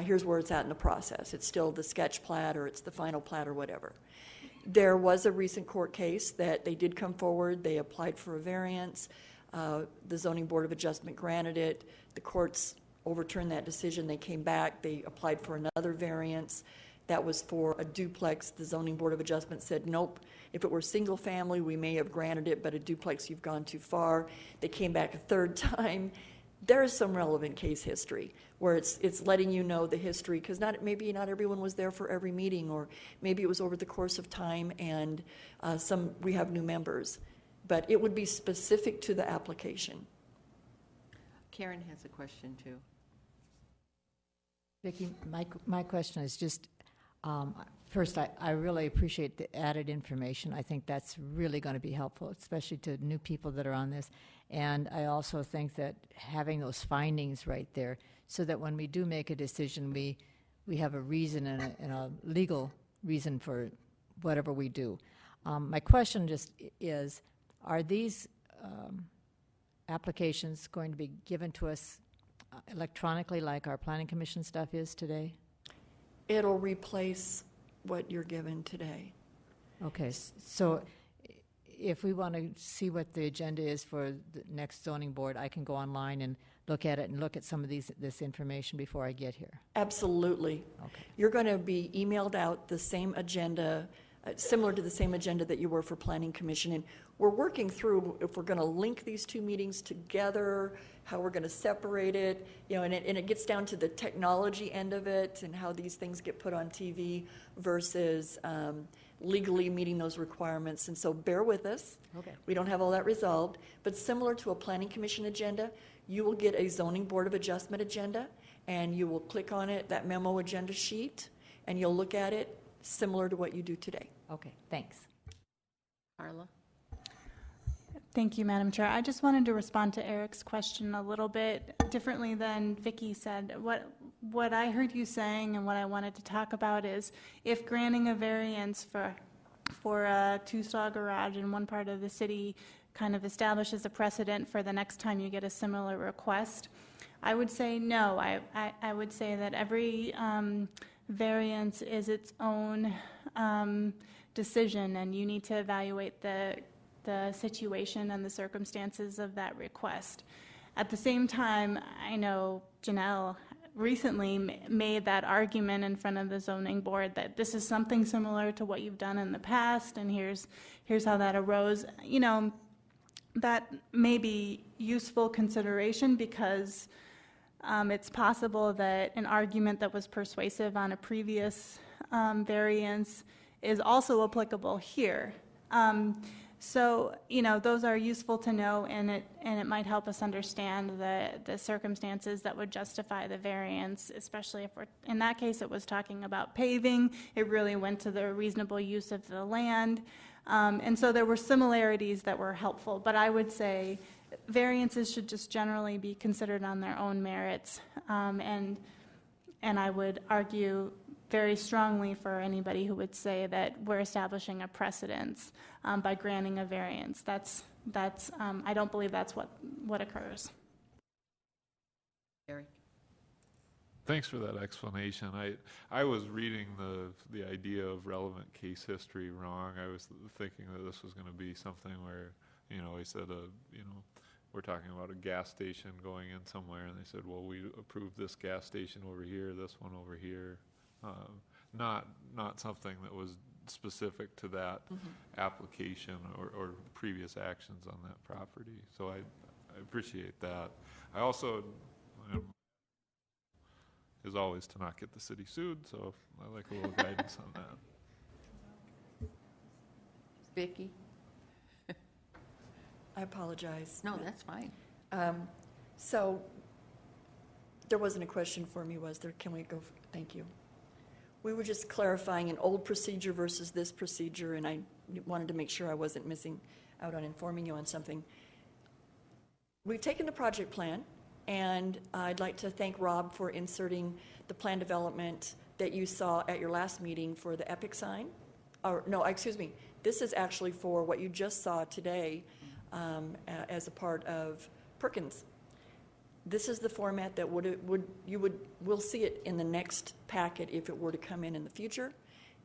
here's where it's at in the process. It's still the sketch plat, or it's the final plat, or whatever. There was a recent court case that they did come forward. They applied for a variance. The Zoning Board of Adjustment granted it. The courts overturned that decision. They came back. They applied for another variance. That was for a duplex. The Zoning Board of Adjustment said, nope. If it were single family, we may have granted it, but a duplex, you've gone too far. They came back a third time. There is some relevant case history where it's letting you know the history, because maybe not everyone was there for every meeting, or maybe it was over the course of time, and we have new members. But it would be specific to the application. Karen has a question too. Vicki, my question is just, first, I really appreciate the added information. I think that's really going to be helpful, especially to new people that are on this. And I also think that having those findings right there, so that when we do make a decision, we have a reason and a legal reason for whatever we do. My question just is, are these applications going to be given to us electronically like our Planning Commission stuff is today? It'll replace what you're given today. Okay, so if we want to see what the agenda is for the next zoning board, I can go online and look at it and look at some of this information before I get here. Absolutely. Okay. You're going to be emailed out the same agenda, similar to the same agenda that you were for Planning Commission. And we're working through if we're going to link these two meetings together, how we're going to separate it, and it gets down to the technology end of it and how these things get put on TV versus legally meeting those requirements. And so bear with us. Okay. We don't have all that resolved, but similar to a Planning Commission agenda, you will get a Zoning Board of Adjustment agenda, and you will click on it, that memo agenda sheet, and you'll look at it similar to what you do today. Okay, thanks. Carla? Thank you, Madam Chair. I just wanted to respond to Eric's question a little bit differently than Vicki said. What I heard you saying and what I wanted to talk about is if granting a variance for a two-stall garage in one part of the city kind of establishes a precedent for the next time you get a similar request, I would say no. I would say that every variance is its own decision, and you need to evaluate the situation and the circumstances of that request. At the same time, I know Janelle recently made that argument in front of the zoning board that this is something similar to what you've done in the past, and here's how that arose. that may be useful consideration because it's possible that an argument that was persuasive on a previous variance is also applicable here. So, those are useful to know, and it might help us understand the circumstances that would justify the variance, especially if in that case it was talking about paving. It really went to the reasonable use of the land. And so there were similarities that were helpful, but I would say variances should just generally be considered on their own merits. And I would argue very strongly for anybody who would say that we're establishing a precedence by granting a variance. That's I don't believe that's what occurs. Eric? Thanks for that explanation. I was reading the idea of relevant case history wrong. I was thinking that this was going to be something where, he said, we're talking about a gas station going in somewhere, and they said, well, we approved this gas station over here, this one over here. Not something that was specific to that application or previous actions on that property. So I appreciate that. I also is always to not get the city sued, so I like a little guidance on that. Vicki? I apologize. No, that's fine. So there wasn't a question for me, was there? Can we go? Thank you. We were just clarifying an old procedure versus this procedure, and I wanted to make sure I wasn't missing out on informing you on something. We've taken the project plan, and I'd like to thank Rob for inserting the plan development that you saw at your last meeting for the EPIC sign. Or no, excuse me. This is actually for what you just saw today as a part of Perkins. This is the format that we'll see it in the next packet if it were to come in the future,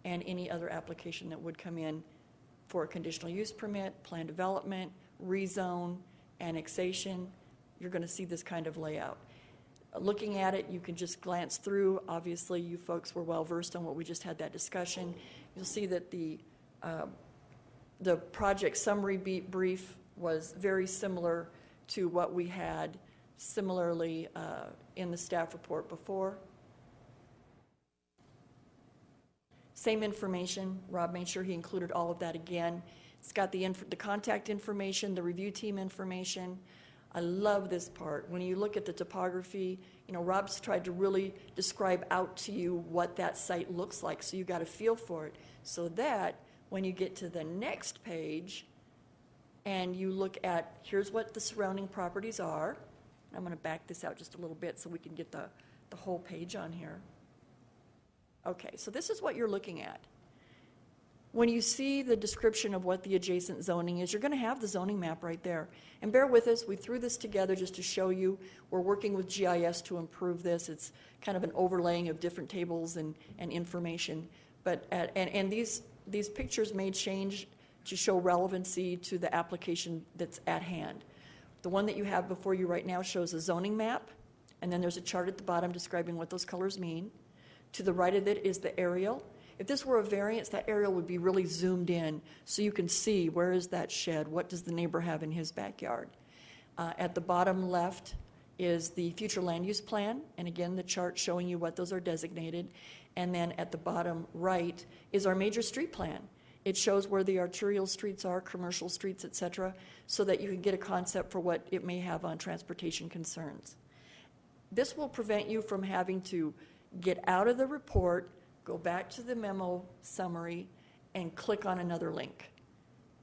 and any other application that would come in for a conditional use permit, plan development, rezone, annexation. You're going to see this kind of layout. Looking at it, you can just glance through. Obviously, you folks were well versed on what we just had that discussion. You'll see that the project summary brief was very similar to what we had similarly in the staff report before. Same information. Rob made sure he included all of that again. It's got the contact information, the review team information. I love this part. When you look at the topography, Rob's tried to really describe out to you what that site looks like, so you got a feel for it, so that when you get to the next page and you look at, here's what the surrounding properties are. I'm going to back this out just a little bit so we can get the whole page on here. Okay, so this is what you're looking at. When you see the description of what the adjacent zoning is, you're going to have the zoning map right there. And bear with us, we threw this together just to show you. We're working with GIS to improve this. It's kind of an overlaying of different tables and information. But and these pictures may change to show relevancy to the application that's at hand. The one that you have before you right now shows a zoning map, and then there's a chart at the bottom describing what those colors mean. To the right of it is the aerial. If this were a variance, that aerial would be really zoomed in so you can see where is that shed, what does the neighbor have in his backyard. At the bottom left is the future land use plan, and again the chart showing you what those are designated. And then at the bottom right is our major street plan. It shows where the arterial streets are, commercial streets, etc., so that you can get a concept for what it may have on transportation concerns. This will prevent you from having to get out of the report, go back to the memo summary, and click on another link.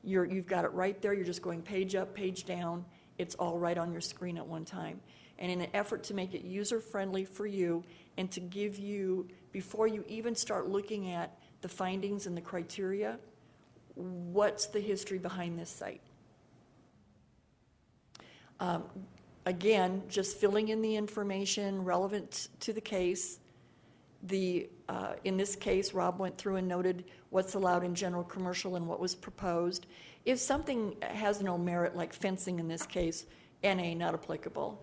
You've got it right there. You're just going page up, page down. It's all right on your screen at one time. And in an effort to make it user-friendly for you and to give you, before you even start looking at the findings and the criteria, what's the history behind this site? Again, just filling in the information relevant to the case. In this case, Rob went through and noted what's allowed in general commercial and what was proposed. If something has no merit, like fencing in this case, NA not applicable.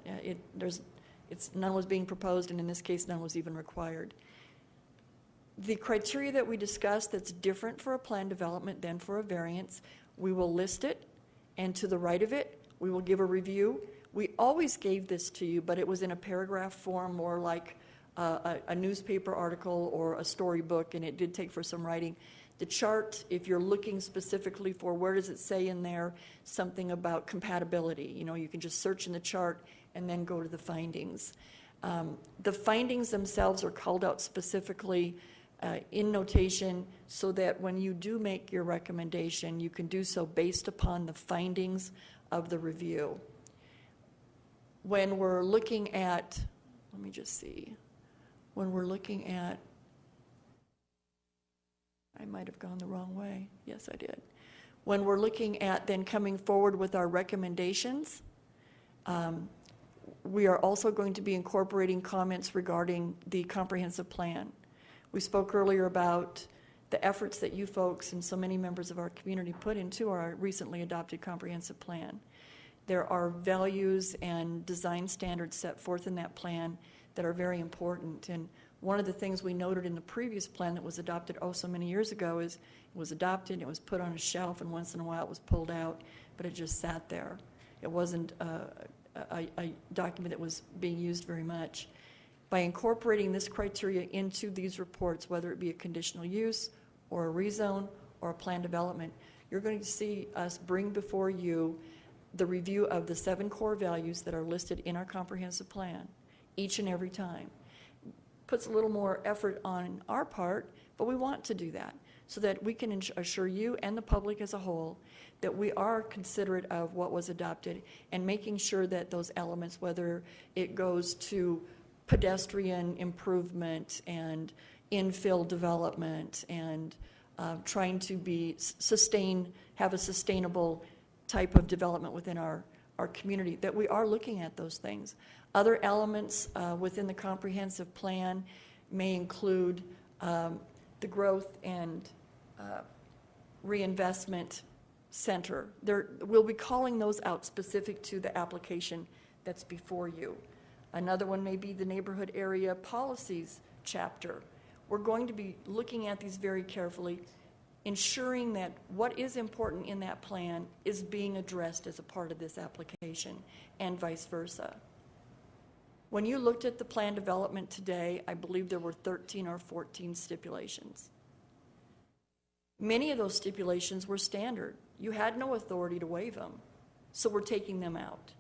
None was being proposed, and in this case, none was even required. The criteria that we discussed that's different for a plan development than for a variance, we will list it, and to the right of it, we will give a review. We always gave this to you, but it was in a paragraph form, more like a newspaper article or a storybook, and it did take for some writing. The chart, if you're looking specifically for where does it say in there something about compatibility, you can just search in the chart and then go to the findings. The findings themselves are called out specifically in notation so that when you do make your recommendation, you can do so based upon the findings of the review. When we're looking at, let me just see, when we're looking at, I might have gone the wrong way. Yes, I did. When we're looking at then coming forward with our recommendations, we are also going to be incorporating comments regarding the comprehensive plan. We spoke earlier about the efforts that you folks and so many members of our community put into our recently adopted comprehensive plan. There are values and design standards set forth in that plan that are very important. And one of the things we noted in the previous plan that was adopted so many years ago is it was adopted, it was put on a shelf, and once in a while it was pulled out, but it just sat there. It wasn't a document that was being used very much. By incorporating this criteria into these reports, whether it be a conditional use or a rezone or a plan development, you're going to see us bring before you the review of the 7 core values that are listed in our comprehensive plan each and every time. Puts a little more effort on our part, but we want to do that so that we can assure you and the public as a whole that we are considerate of what was adopted and making sure that those elements, whether it goes to pedestrian improvement and infill development and trying to have a sustainable type of development within our community, that we are looking at those things. Other elements within the comprehensive plan may include the growth and reinvestment center. We'll be calling those out specific to the application that's before you. Another one may be the neighborhood area policies chapter. We're going to be looking at these very carefully, ensuring that what is important in that plan is being addressed as a part of this application, and vice versa. When you looked at the plan development today, I believe there were 13 or 14 stipulations. Many of those stipulations were standard. You had no authority to waive them, so we're taking them out.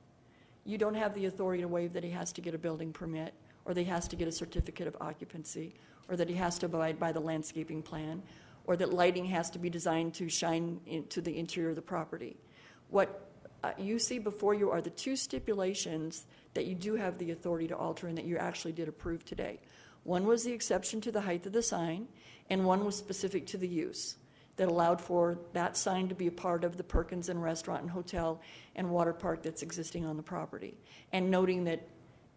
You don't have the authority to waive that he has to get a building permit, or that he has to get a certificate of occupancy, or that he has to abide by the landscaping plan, or that lighting has to be designed to shine into the interior of the property. What you see before you are the 2 stipulations that you do have the authority to alter and that you actually did approve today. One was the exception to the height of the sign, and one was specific to the use that allowed for that sign to be a part of the Perkins and Restaurant and Hotel and Water Park that's existing on the property, and noting that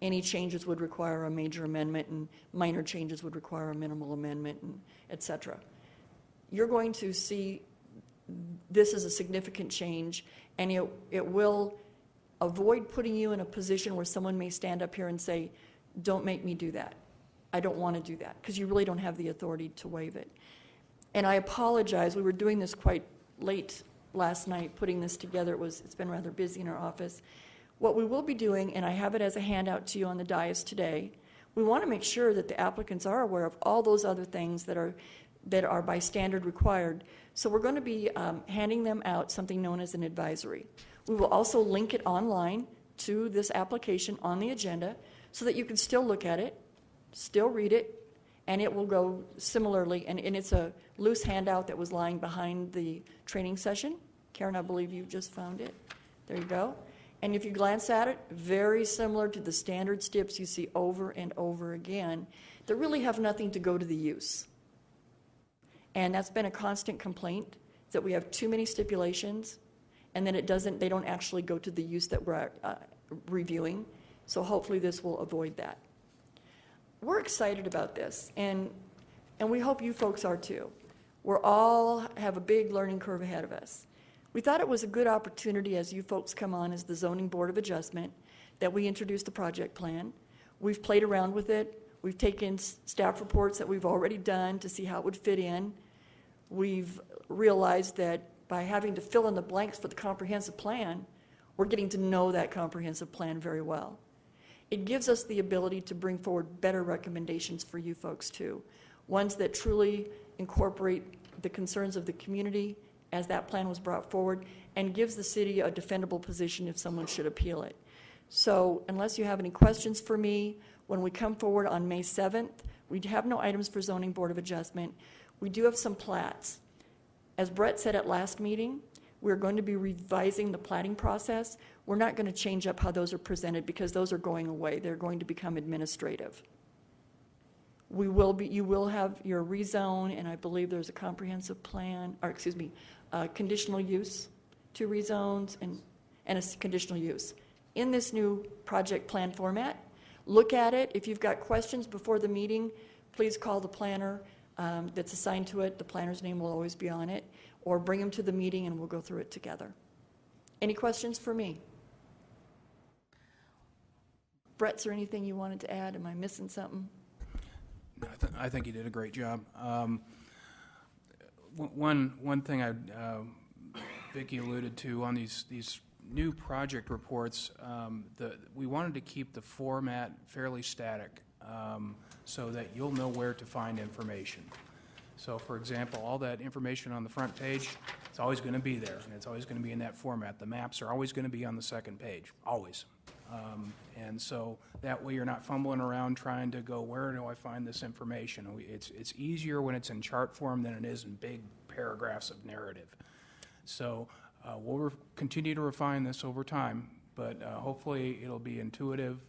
any changes would require a major amendment and minor changes would require a minimal amendment, and et cetera. You're going to see this as a significant change, and it will avoid putting you in a position where someone may stand up here and say, don't make me do that. I don't want to do that, because you really don't have the authority to waive it. And I apologize, we were doing this quite late last night, putting this together. It's been rather busy in our office. What we will be doing, and I have it as a handout to you on the dais today, we want to make sure that the applicants are aware of all those other things that are by standard required. So we're going to be handing them out something known as an advisory. We will also link it online to this application on the agenda so that you can still look at it, still read it, and it will go similarly. And it's a loose handout that was lying behind the training session. Karen, I believe you just found it. There you go. And if you glance at it, very similar to the standard steps you see over and over again that really have nothing to go to the use. And that's been a constant complaint, that we have too many stipulations and then they don't actually go to the use that we're reviewing. So hopefully this will avoid that. We're excited about this, and we hope you folks are too. We're all have a big learning curve ahead of us. We thought it was a good opportunity as you folks come on as the Zoning Board of Adjustment that we introduced the project plan. We've played around with it. We've taken staff reports that we've already done to see how it would fit in. We've realized that by having to fill in the blanks for the comprehensive plan, we're getting to know that comprehensive plan very well. It gives us the ability to bring forward better recommendations for you folks too, ones that truly incorporate the concerns of the community as that plan was brought forward, and gives the city a defendable position if someone should appeal it. So unless you have any questions for me, when we come forward on May 7th, we have no items for Zoning Board of Adjustment. We do have some plats. As Brett said at last meeting, we're going to be revising the platting process. We're not going to change up how those are presented because those are going away. They're going to become administrative. You will have your rezone, and I believe there's a comprehensive plan, or excuse me, conditional use, 2 rezones, and a conditional use. In this new project plan format, look at it. If you've got questions before the meeting, please call the planner that's assigned to it. The planner's name will always be on it. Or bring them to the meeting and we'll go through it together. Any questions for me? Brett, is there anything you wanted to add? Am I missing something? I think you did a great job. One thing Vicki alluded to on these new project reports, we wanted to keep the format fairly static so that you'll know where to find information. So, for example, all that information on the front page, it's always going to be there, and it's always going to be in that format. The maps are always going to be on the second page, always. And so that way you're not fumbling around trying to go, where do I find this information? It's easier when it's in chart form than it is in big paragraphs of narrative. So we'll continue to refine this over time, but hopefully it'll be intuitive.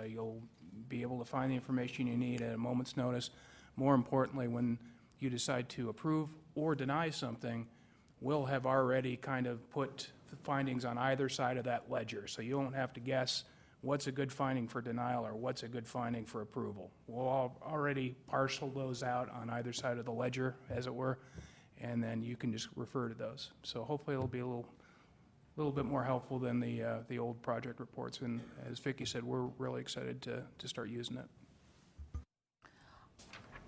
You'll be able to find the information you need at a moment's notice. More importantly, when you decide to approve or deny something, we'll have already kind of put the findings on either side of that ledger, so you won't have to guess what's a good finding for denial or what's a good finding for approval. We'll already parcel those out on either side of the ledger, as it were, and then you can just refer to those. So hopefully it'll be a little bit more helpful than the old project reports, and as Vicki said, we're really excited to start using it.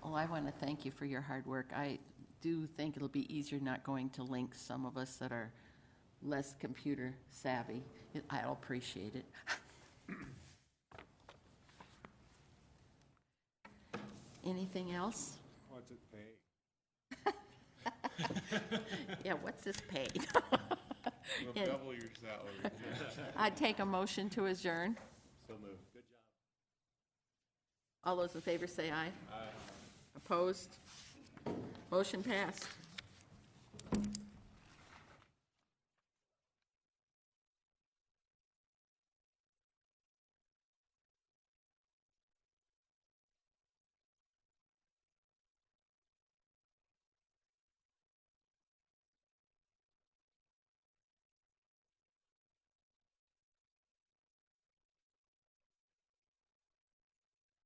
Well, I want to thank you for your hard work. I do think it'll be easier not going to links, some of us that are less computer savvy. I'll appreciate it. Anything else? What's it pay? Yeah, what's this pay? We'll double your salary. I'd take a motion to adjourn. So moved. Good job. All those in favor say aye. Aye. Opposed? Motion passed.